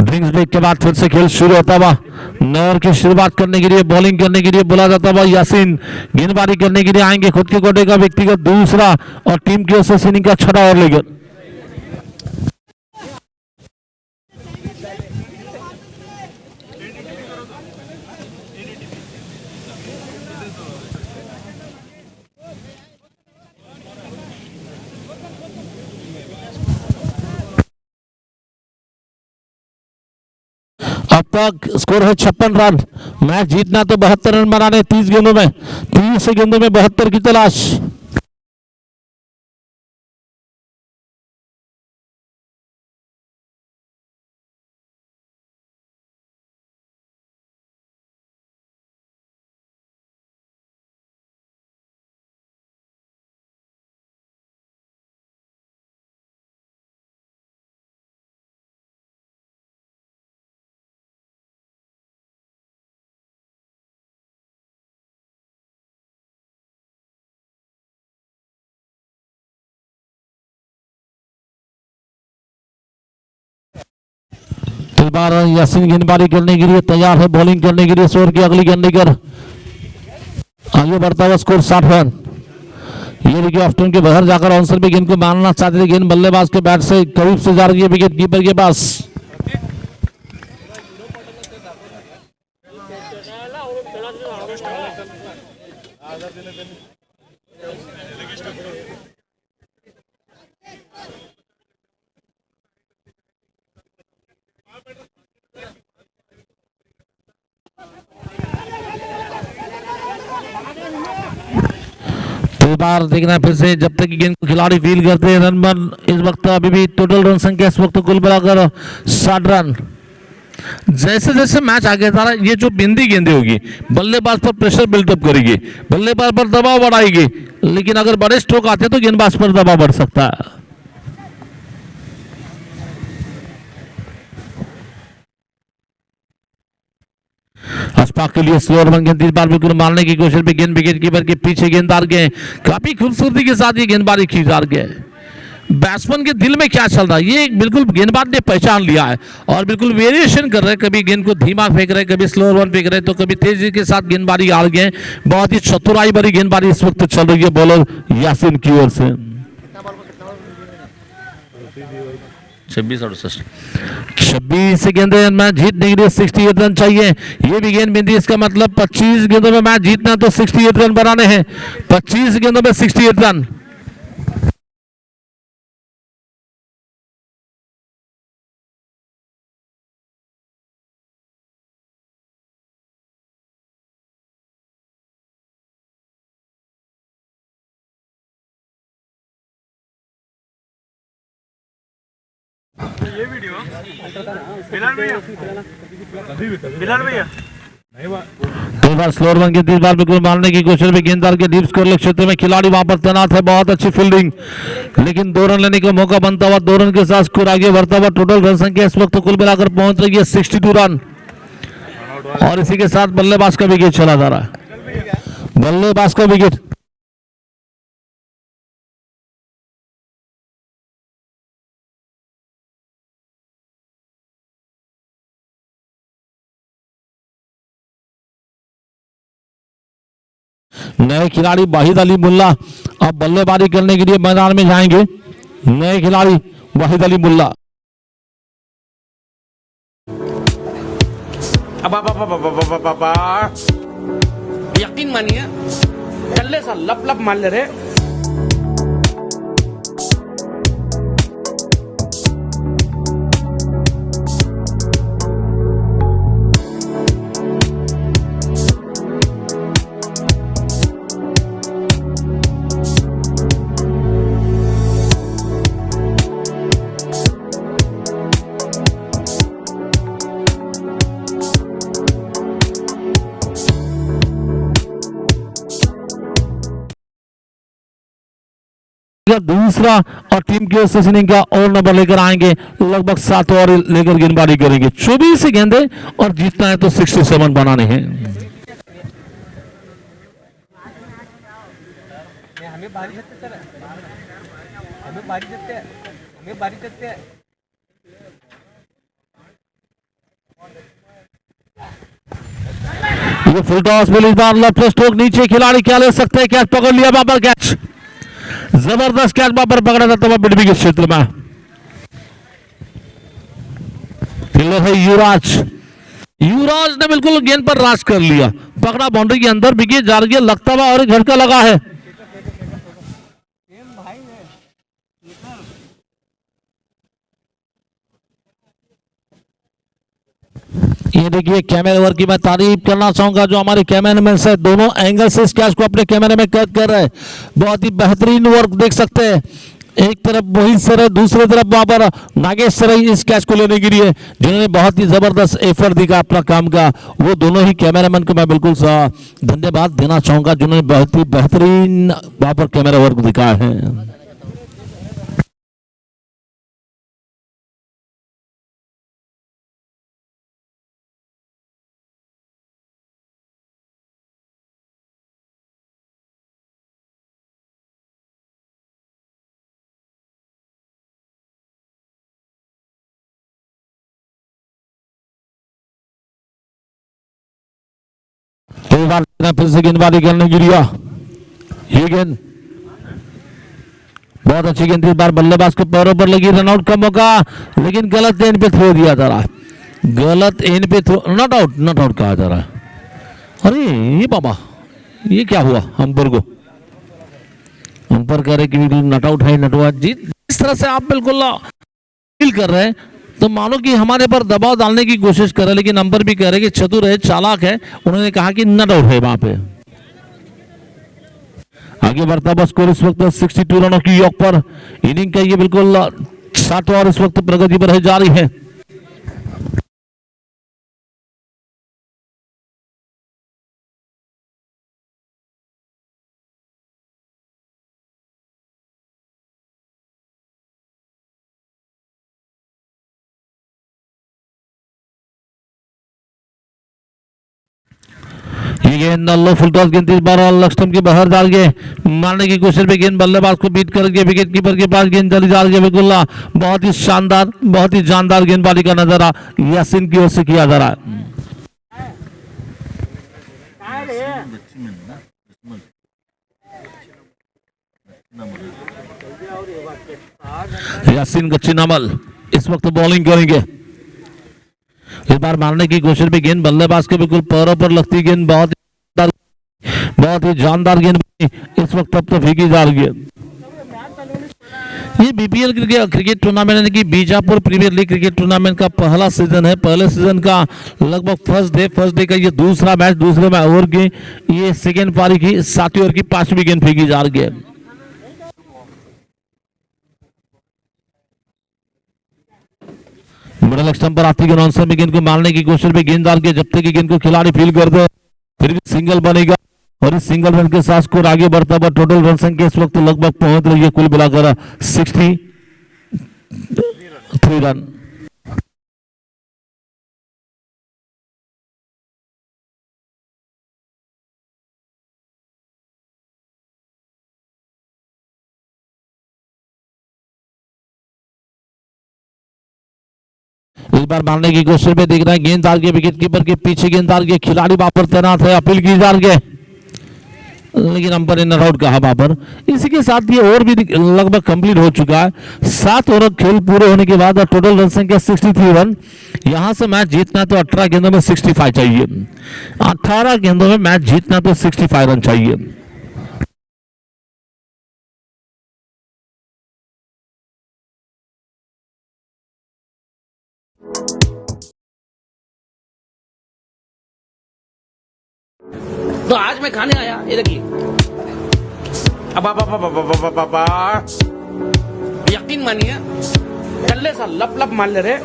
ड्रिंक्स ब्रेक के बाद फिर से खेल शुरू होता हुआ, नौर की शुरुआत करने के लिए बॉलिंग करने के लिए बोला जाता हुआ यासीन गेंदबाजी करने के लिए आएंगे। खुद के कोटे का व्यक्तिगत दूसरा और टीम की ओर से इनिंग का छठा ओवर लेकर अब तक स्कोर है 56 रन। मैच जीतना तो 72 रन बनाने 30 गेंदों में, 30 गेंदों में 72 की तलाश। इस बार यासीन गेंदबाजी करने के लिए तैयार है, बॉलिंग करने के लिए स्कोर की अगली गेंद लेकर आगे बढ़ता हुआ स्कोर 60 रन। ये देखिए ऑफ्टन के बाहर जाकर आंसर भी गेंद को मारना चाहते थे, गेंद बल्लेबाज के बैट से करीब से जा रही है विकेट कीपर के पास। इस बार देखना फिर से, जब तक गेंद को खिलाड़ी फील करते हैं रन बन इस वक्त अभी भी टोटल रन संख्या इस वक्त कुल मिलाकर 60 रन। जैसे जैसे मैच आगे जा रहा है, ये जो बिंदी गेंदें होगी बल्लेबाज पर प्रेशर बिल्डअप करेगी, बल्लेबाज पर दबाव बढ़ाएगी, लेकिन अगर बड़े स्ट्रोक आते हैं तो गेंदबाज पर दबाव बढ़ सकता है। अशफाक के लिए स्लोअर वन गेंद इस बार बिल्कुल मारने की कोशिश में, गेंद विकेट कीपर के पीछे गेंददार गए, काफी खूबसूरती के साथ ये गेंदबाजी की जा रही है। बैट्समैन के दिल में क्या चल रहा है ये बिल्कुल गेंदबाज ने पहचान लिया है और बिल्कुल वेरिएशन कर रहे हैं, कभी गेंद को धीमा फेंक रहे, कभी स्लोअर वन फेंक रहे, तो कभी तेजी के साथ गेंदबाजी आ गए। बहुत ही चतुराई भरी गेंदबाजी इस वक्त चल रही है बॉलर यासीन की ओर से। 26 गेंदे मैच जीतने के लिए 68 रन चाहिए। ये भी गेंद बिंदी, इसका मतलब 25 गेंदों में मैच जीतना तो 68 रन बनाने हैं। 25 गेंदों में 68 रन। दो बार स्लोअर वन गेंद, 30 बार बिल्कुल मारने की कोशिश में, गेंददार के डीप स्कोर क्षेत्र में खिलाड़ी वहां पर तैनात है, बहुत अच्छी फील्डिंग, लेकिन 2 रन लेने का मौका बनता हुआ, 2 रन के साथ स्कोर आगे बढ़ता हुआ। टोटल रन संख्या इस वक्त कुल मिलाकर पहुंच रही है 62 रन और इसी के साथ बल्लेबाज का विकेट चला जा रहा है, बल्लेबाज का विकेट। नए खिलाड़ी वाहिद अली मुल्ला अब बल्लेबाजी करने के लिए मैदान में जाएंगे। नए खिलाड़ी वाहिद अली मुल्ला। यकीन मानिए कल्ले सा लप लप मान ले रहे। का दूसरा और टीम की ओर से इनिंग का और नंबर लेकर आएंगे, लगभग 7 ओवर लेकर गेंदबाजी करेंगे। 24 गेंदे और जीतना है तो 67 बनाने हैं। हमें बारी देते सर, हमें बारी देते हैं, हमें बारी देते हैं। ये फुल टॉस मिल, इस बार लेफ्ट स्ट्रोक नीचे, खिलाड़ी क्या ले सकते हैं, कैच पकड़ लिया वहां पर, कैच जबरदस्त कैच वहां पर पकड़ा जाता हुआ बिडबी के क्षेत्र में। फील्डर है युवराज, युवराज ने बिल्कुल गेंद पर राज कर लिया, पकड़ा बाउंड्री के अंदर, विकेट जा रही है, लगता हुआ और एक झटका लगा है। ये देखिए कैमरे ओवर की मैं तारीफ करना चाहूंगा, जो हमारे कैमरामैन है दोनों एंगल से इस कैच को अपने कैमरे में कैद कर रहे हैं। बहुत ही बेहतरीन वर्क देख सकते हैं। एक तरफ मोहित सर है, दूसरी तरफ वहां पर नागेश सर इस कैच को लेने के लिए, जिन्होंने बहुत ही जबरदस्त एफर्ट दिखा अपना काम का। वो दोनों ही कैमरामैन को मैं बिल्कुल धन्यवाद देना चाहूंगा, जिन्होंने बहुत ही बेहतरीन वहां पर कैमरा वर्क दिखाया है। फिर से गेंदबाजी करने की लिया, ये गेंद बहुत अच्छी गेंद थी, इस बार बल्लेबाज के पैरों पर लगी, रनआउट का मौका, लेकिन गलत एंड पे थ्रो दिया जा रहा है, गलत एंड पे थ्रो, नॉट आउट कहा जा रहा है। अरे ये बाबा, ये क्या हुआ? अंपर को अंपर करे कि नॉट आउट है, नटवा जी जिस तरह से आप बिल्कुल फील कर रहे हैं, तो मानो कि हमारे पर दबाव डालने की कोशिश कर रहे हैं, लेकिन नंबर भी कह रहे हैं कि चतुर है, चालाक है, उन्होंने कहा कि नॉट आउट है वहां पे। आगे बढ़ता बस स्कोर इस वक्त 62 रनों की योग पर, इनिंग का ये बिल्कुल 7 ओवर इस वक्त प्रगति पर है, जारी है। ये गेंद लो फुल टॉस गेंद, इस बार लक्ष्टम के बाहर डाल के मारने की कोशिश में, गेंद बल्लेबाज को बीट करके विकेट कीपर के पास गेंद चली जा रही है। बिल्कुल बहुत ही शानदार, बहुत ही जानदार गेंदबाजी का नजारा यासीन की ओर से किया जा रहा है। यासीन गच्ची नामल इस वक्त बॉलिंग करेंगे, इस बार मारने की कोशिश में गेंद बल्लेबाज के बिल्कुल पैरों पर लगती गेंद, बहुत ही जानदार गेंद इस वक्त अब तो फेंकी जा रही है। ये बीपीएल क्रिकेट टूर्नामेंट यानी कि Bijapur Premier League cricket tournament का पहला सीजन है। पहले सीजन का लगभग फर्स्ट डे का ये दूसरा मैच, दूसरे में ओवर की ये सेकेंड पारी की 7वीं ओवर की 5वीं गेंद फेंकी जा रही है। मिडल स्टंप पर आती गेंद ऑन में गेंद को मारने की कोशिश में, गेंद डाल के जब तक गेंद को खिलाड़ी फील कर दे फिर भी सिंगल बनेगा, और इस सिंगल रन के साथ स्कोर आगे बढ़ता हुआ टोटल रन संख्या इस वक्त लगभग पहुंच रही है कुल मिलाकर 63 रन। इस बार मारने की कोशिश में देख रहे हैं, गेंद डाल के विकेट कीपर के पीछे गेंद डाल के खिलाड़ी वहां पर तैनात है, अपील की जा रही है, लेकिन अंपायर ने नॉट आउट कहा वहां पर। इसी के साथ ये ओवर भी लगभग कंप्लीट हो चुका है। 7 ओवर खेल पूरे होने के बाद टोटल रन संख्या 63 रन। यहां से मैच जीतना तो 18 गेंदों में 65 चाहिए, 18 गेंदों में मैच जीतना तो 65 रन चाहिए। तो आज मैं खाने आया, ये देखिए, अब यकीन मानिए कल्ले सा लप लप मान ले रहे।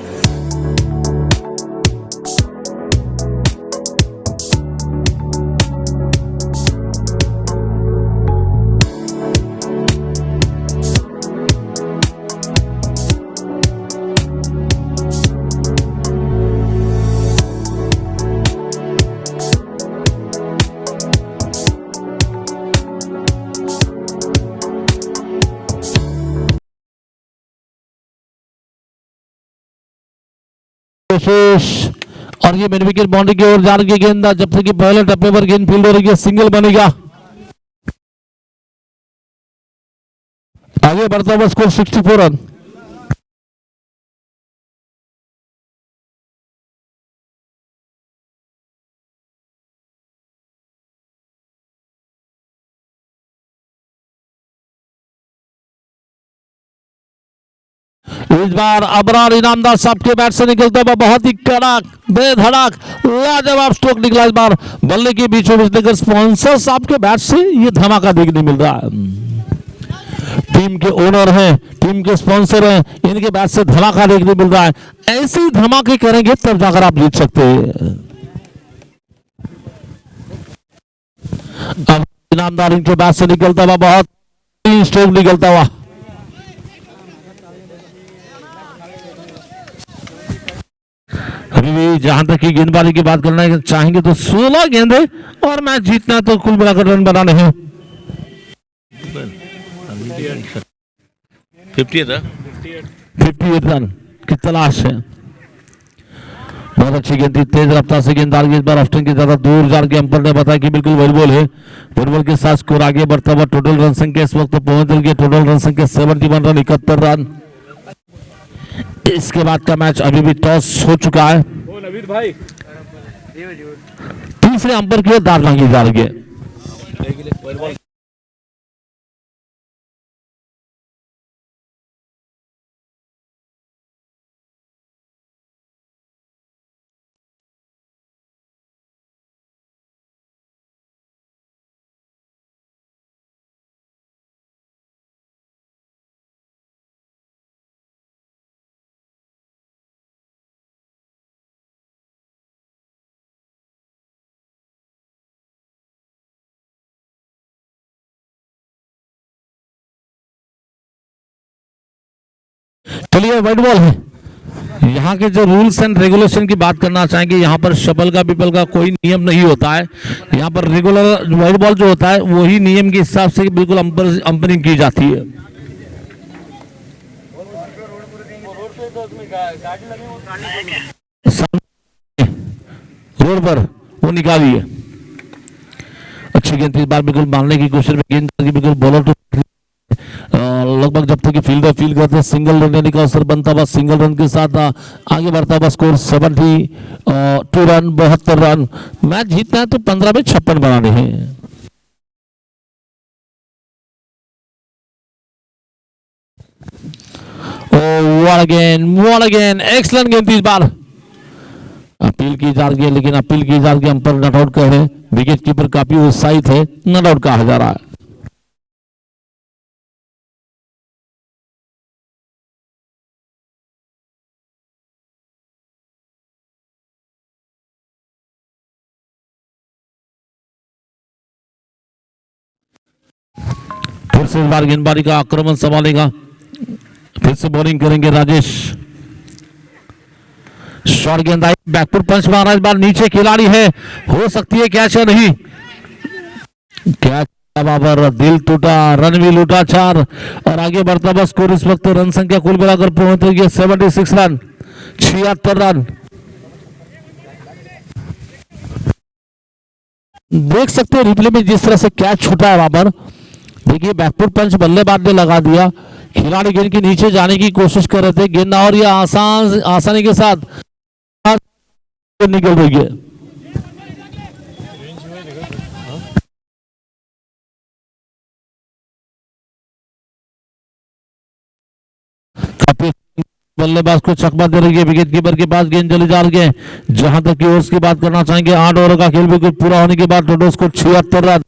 कोशिश, और ये मिड विकेट बाउंड्री की ओर जा रही है गेंद, जब तक कि पहले टप्पे पर गेंद फील्ड हो रही है, सिंगल बनेगा। आगे बढ़ता हुआ स्कोर 64 रन। इस बार अबरार इनामदार साहब के बैट से निकलता हुआ बहुत ही कड़क बेधड़क लाजवाब स्ट्रोक निकला। इस बार बल्ले के बीचों बीच लेकर स्पॉन्सर साहब के बैट से ये धमाका देखने मिल रहा है। टीम के ओनर हैं, टीम के स्पॉन्सर हैं, इनके बैट से धमाका देखने मिल रहा है। ऐसे ही धमाके करेंगे तब जाकर आप जीत सकते हैं। अब इनामदार इनके बैट से निकलता हुआ बहुत स्ट्रोक निकलता हुआ। अभी भी जहां तक की गेंदबाजी की बात करना चाहेंगे तो 16 गेंदे और मैच जीतना तो कुल मिलाकर रन बनाने हैं 58 रन की तलाश है। बहुत अच्छी गेंद थी, तेज रफ्तार से गेंदबाज इस बार ऑफ्टन की ज्यादा दूर जाकर के अंपायर ने बताया कि बिल्कुल वही बॉल है। बॉल के साथ स्कोर आगे बढ़ता हुआ। टोटल रन संख्या इस वक्त पहुंच गई, टोटल रन संख्या 71 रन 71 रन। इसके बाद का मैच अभी भी टॉस हो चुका है। तीसरे अंपायर की ओर दाव मांगी जा रही है। चलिए वाइड बॉल है। यहाँ के जो रूल्स एंड रेगुलेशन की बात करना चाहेंगे, यहाँ पर शबल का पीपल का कोई नियम नहीं होता है। यहाँ पर रेगुलर वाइड बॉल जो होता है वही नियम के हिसाब से बिल्कुल अंपायरिंग की जाती है। रोड पर वो निकाली है, अच्छी गेंद इस बार बिल्कुल मारने की कोशिश में, गेंद बिल्कुल बॉलर टू लगभग जब तक फील्डर फील्ड करते सिंगल रन लेने का अवसर बनता हुआ। सिंगल रन के साथ आगे बढ़ता हुआ स्कोर 72 रन 72 रन। मैच जीतना है तो 15 में 56 बनाने हैं। व्हाट अगेन एक्सीलेंट गेंद इस बार। अपील की जा रही है, लेकिन अपील की जा रही है, अंपायर नॉट आउट कह रहे हैं। विकेट कीपर काफी उत्साहित है, नॉट आउट कहा जा रहा है। फिर से इस बार गेंदबाजी का आक्रमण संभालेगा, फिर से बॉलिंग करेंगे राजेश। शॉर्ट गेंद आई, बैकफुट पंच मारा इस बार, नीचे खिलाड़ी है, हो सकती है कैच है नहीं, कैच बाबर, दिल टूटा, रन भी लूटा 4 और आगे बढ़ता हुआ स्कोर इस वक्त रन संख्या कुल मिलाकर पहुंच रही है 76 रन 76 रन। देख सकते हैं रिप्ले में जिस तरह से कैच छूटा है बाबर। देखिए बैकफुट पंच बल्लेबाज ने लगा दिया, खिलाड़ी गेंद के नीचे जाने की कोशिश कर रहे थे, गेंद और यह आसानी के साथ निकल रही है। बल्लेबाज को चकमा दे रही है, विकेट कीपर के पास गेंद चली जा रही है। जहां तक की ओवर्स की बात करना चाहेंगे, 8 ओवर का खेल बिल्कुल पूरा होने के बाद total score 76 run,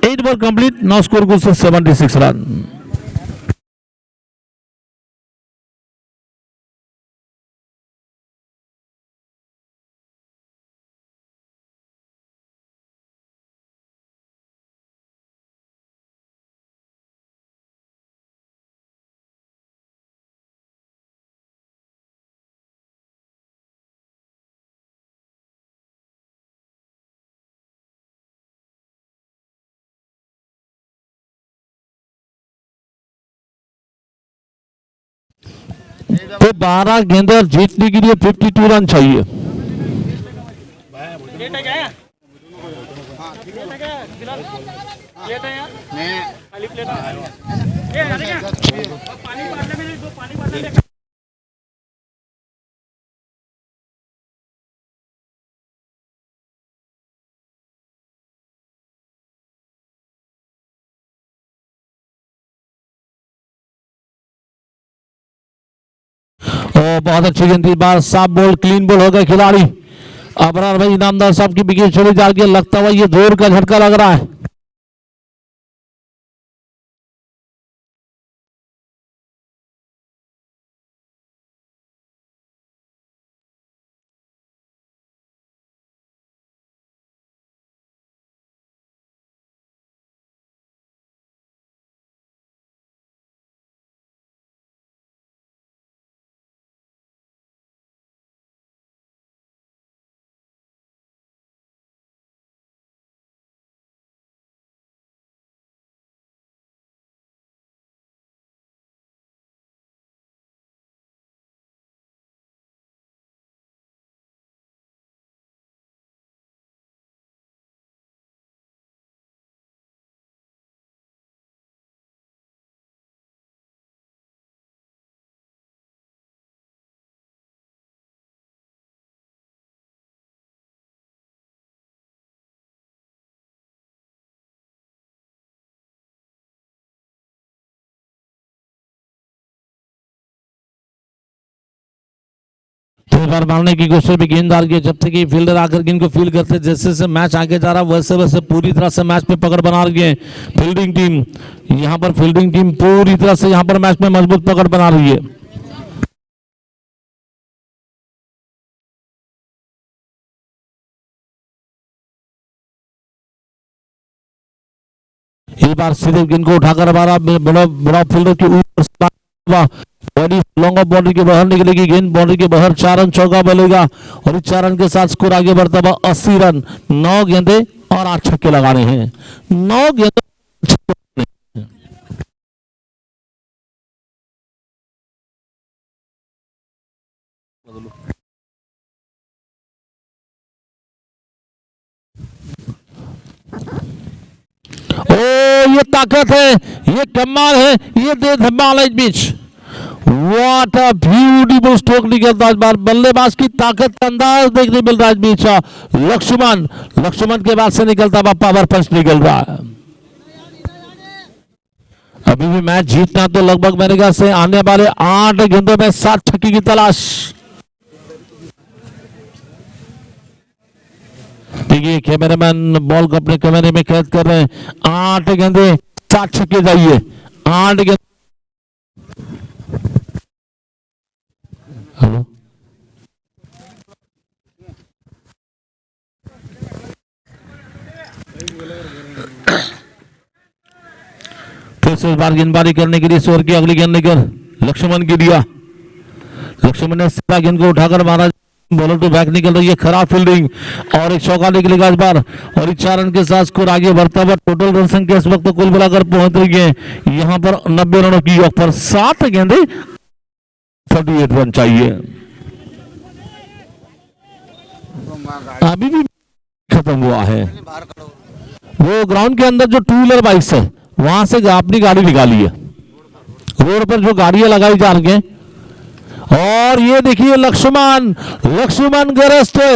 8 over complete, 9 score को 76 रन। तो 12 गेंदे और जीतने के लिए 52 रन चाहिए। और बहुत अच्छी गेंद, इस बार साफ बॉल, क्लीन बॉल हो गए खिलाड़ी। अबरार भाई इनामदार साहब की विकेट चली जा रही है, लगता हुआ ये जोर का झटका लग रहा है। बार मारने की कोशिश भी गेंददार की, जब तक कि फील्डर आकर के इनको फील करते, जैसे जैसे मैच आगे जा रहा वैसे वैसे पूरी तरह से मैच में पकड़ बना रही है फील्डिंग टीम। यहां पर फील्डिंग टीम पूरी तरह से यहां पर मैच में मजबूत पकड़ बना रही है। इस बार सीधे गेंद को उठाकर हमारा बड़ा फील्डर के ऊपर बड़ी लॉन्ग ऑफ बाउंड्री के बाहर निकलेगी गेंद, बाउंड्री के बाहर 4 रन चौका बनेगा और इस 4 रन के साथ स्कोर आगे बढ़ता हुआ 80 रन। 9 गेंदे और 8 छक्के लगाने हैं। 9 गेंदे ओ ये ताकत है, ये कमाल है, ये दे धमाल है बीच। व्हाट अ ब्यूटीफुल स्ट्रोक निकलता है इस बार, बल्लेबाज की ताकत का अंदाज देखने मिल रहा है बीच। लक्ष्मण के बाद से निकलता हुआ पावर पंच निकल रहा है। अभी भी मैच जीतना तो लगभग मेरे ख्याल से आने वाले 8 गेंदों में 7 छक्के की तलाश। देखिए कैमरामैन बॉल को अपने कैमरे में कैद कर रहे हैं। 8 गेंदे 7 छक्के चाहिए। 8 गेंदे। हेलो फिर से इस बार गेंदबाजी करने के लिए स्वर की अगली गेंद लेकर लक्ष्मण की दिया। लक्ष्मण ने सीधा गेंद को उठाकर मारा, बॉलर तो बैक निकल रही है, खराब फील्डिंग और एक चौका निकलेगा इस बार और इस 4 रन के साथ स्कोर आगे बढ़ता हुआ। टोटल रन संख्या इस वक्त कुल मिलाकर पहुंच रही है यहां पर 90 रनों की योग पर। 7 गेंदे 38 रन चाहिए। अभी भी खत्म हुआ है। वो ग्राउंड के अंदर जो 2 व्हीलर बाइक्स है वहां से अपनी गाड़ी निकाली है। रोड पर जो गाड़ियां लगाई जा रही हैं और ये देखिए लक्ष्मण गरस्ट है,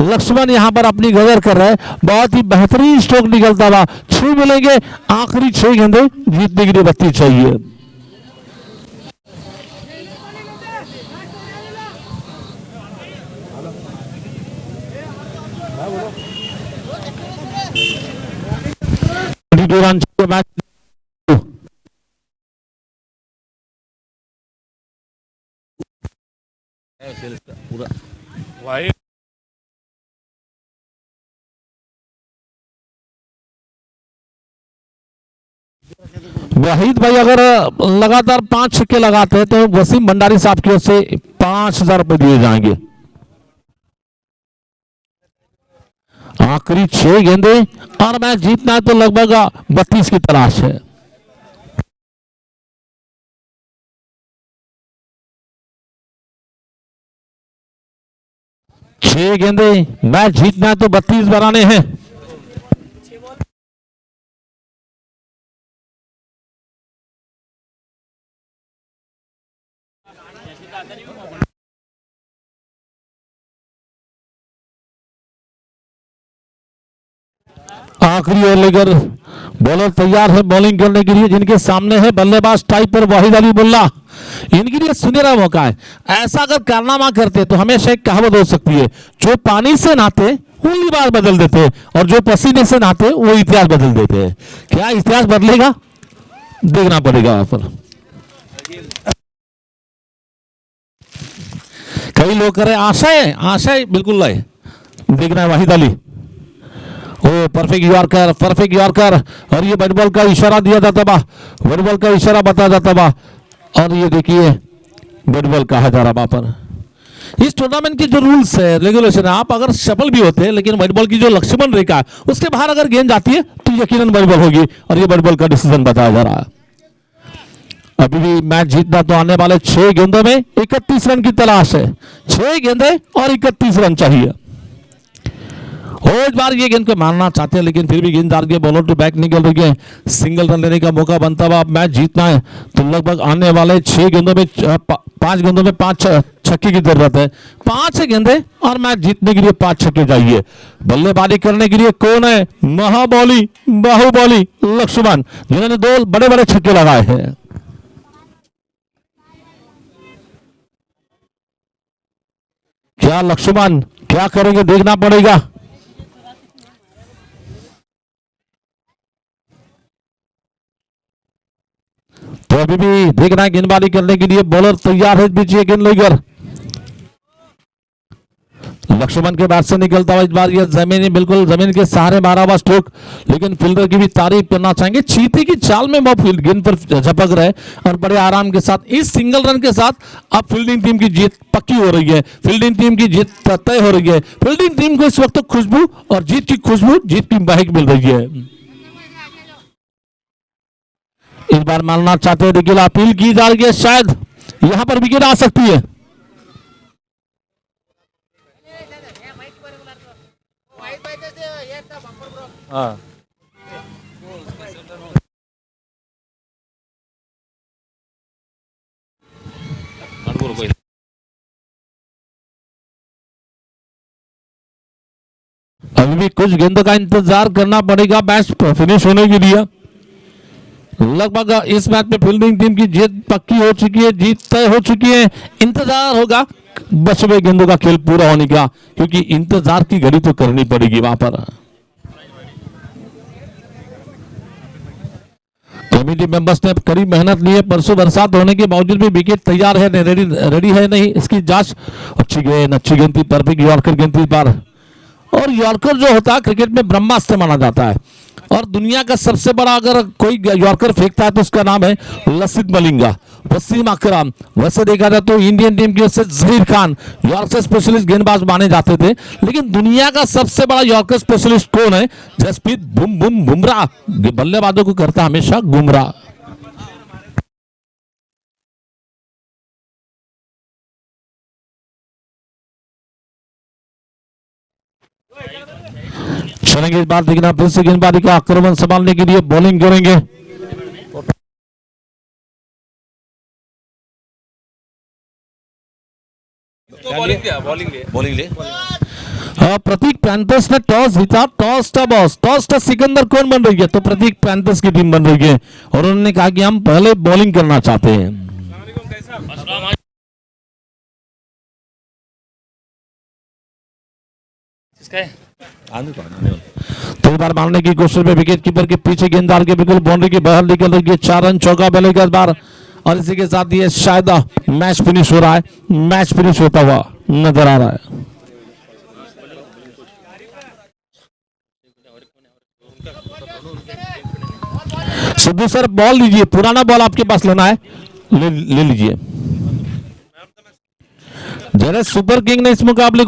लक्ष्मण यहां पर अपनी गदर कर रहा है। बहुत ही बेहतरीन स्ट्रोक निकलता हुआ। 6 मिलेंगे, आखिरी 6 गेंदे जीतने के लिए 32 चाहिए। मैच पूरा वहीद भाई अगर लगातार 5 छक्के लगाते हैं तो वसीम भंडारी साहब की ओर से 5000 रुपए दिए जाएंगे। आखिरी 6 गेंदे और मैच जीतना है तो लगभग 32 की तलाश है। 6 गेंदे, मैच जीतना है तो 32 बनाने हैं। आखिरी ओवर लेकर बॉलर तैयार है बॉलिंग करने के लिए, जिनके सामने है बल्लेबाज टाइप पर वाहिद अली मुल्ला। इनके लिए सुनहरा मौका है। ऐसा अगर कारनामा करते तो हमेशा एक कहावत हो सकती है, जो पानी से नहाते वो लिबास बदल देते और जो पसीने से नहाते वो इतिहास बदल देते हैं। क्या इतिहास बदलेगा, देखना पड़ेगा वहां पर। कई लोग करें आशय, आशय बिल्कुल लाए, देखना है वाहिद अली। ओ परफेक्ट यॉर्कर, परफेक्ट यॉर्कर, और ये बैट बॉल का इशारा दिया जाता बा, बैट बॉल का इशारा बताया जाता बा, और ये देखिए बैट बॉल कहा जा रहा वहां पर। इस टूर्नामेंट के जो रूल्स है, रेगुलेशन है, आप अगर सफल भी होते हैं लेकिन बैट बॉल की जो लक्ष्मण रेखा है उसके बाहर अगर गेंद जाती है तो यकीनन बैट बॉल होगी, और ये बैट बॉल का डिसीजन बताया जा रहा है। अभी भी मैच जीतना तो आने वाले 6 गेंदों में 31 रन की तलाश है। 6 गेंदें और 31 रन चाहिए। इस बार ये गेंद को मारना चाहते हैं लेकिन फिर भी गेंददार के बॉलर टू बैक निकल रही है। सिंगल रन लेने का मौका बनता हुआ मैच जीतना है तो लगभग आने वाले 6 गेंदों में 5 गेंदों में 5 छक्के की जरूरत है। 5 गेंदें और मैच जीतने के लिए 5 छक्के चाहिए। बल्लेबाजी करने के लिए कौन है, महाबली बाहुबली लक्ष्मण, जिन्होंने 2 बड़े बड़े छक्के लगाए हैं। क्या लक्ष्मण क्या करेंगे, देखना पड़ेगा। तो अभी भी देखना है, गेंदबाजी करने के लिए बॉलर तैयार है, पीछे गेंद लेकर लक्ष्मण के बैट से निकलता हुआ इस बार यह जमीन बिल्कुल जमीन के सहारे मारा हुआ स्ट्रोक, लेकिन फील्डर की भी तारीफ करना चाहेंगे। चीते की चाल में वो फील्ड गेंद पर झपक रहे और बड़े आराम के साथ इस सिंगल रन के साथ अब फील्डिंग टीम की जीत पक्की हो रही है, फील्डिंग टीम की जीत तय हो रही है। फील्डिंग टीम को इस वक्त तो खुशबू और जीत की खुशबू, जीत की महक मिल रही है। इस बार मानना चाहते हैं लेकिन अपील की जा रही है, शायद यहां पर विकेट आ सकती है। हाँ अभी भी कुछ गेंदों का इंतजार करना पड़ेगा मैच फिनिश होने के लिए। लगभग इस मैच में फील्डिंग टीम की जीत पक्की हो चुकी है, जीत तय हो चुकी है। इंतजार होगा बचे गेंदों का खेल पूरा होने का, क्योंकि इंतजार की घड़ी तो करनी पड़ेगी वहां पर। कमेटी मेंबर्स ने कड़ी मेहनत ली है, परसों बरसात होने के बावजूद भी विकेट तैयार है, रेडी है नहीं, इसकी जांच। अच्छी गेंद थी, परफेक्ट यॉर्कर गेंद थी बार। और यॉर्कर जो होता है क्रिकेट में ब्रह्मास्त्र माना जाता है, और दुनिया का सबसे बड़ा अगर कोई यॉर्कर फेंकता है तो उसका नाम है लसित मलिंगा, वसीम अकरम। वैसे देखा जाए तो इंडियन टीम की ओर से जहीर खान यॉर्कर स्पेशलिस्ट गेंदबाज माने जाते थे, लेकिन दुनिया का सबसे बड़ा यॉर्कर स्पेशलिस्ट कौन है? जसप्रीत बुम बुम बुमराह। बल्लेबाजों को करता हमेशा गुमराह। चलेंगे इस बार देखना फिर से गेंदबाजी का आक्रमण संभालने के लिए बॉलिंग करेंगे। बॉलिंग ले प्रतीक पैंथर्स ने टॉस जीता, टॉस का बॉस, टॉस का सिकंदर कौन बन रही है? तो प्रतीक पैंथर्स की टीम बन रही है, और उन्होंने कहा कि हम पहले बॉलिंग करना चाहते हैं। तो बार मारने की कोशिश में विकेट कीपर के पीछे गेंददार के बिल्कुल बाउंड्री के बाहर निकल रही है। 4 रन चौका मिलेगा इस बार, और इसी के साथ ये शायद मैच फिनिश हो रहा है, मैच फिनिश होता हुआ नजर आ रहा है। सिद्धू सर बॉल लीजिए, पुराना बॉल आपके पास लेना है, ले लीजिए। जरा सुपर किंग ने इस मुकाबले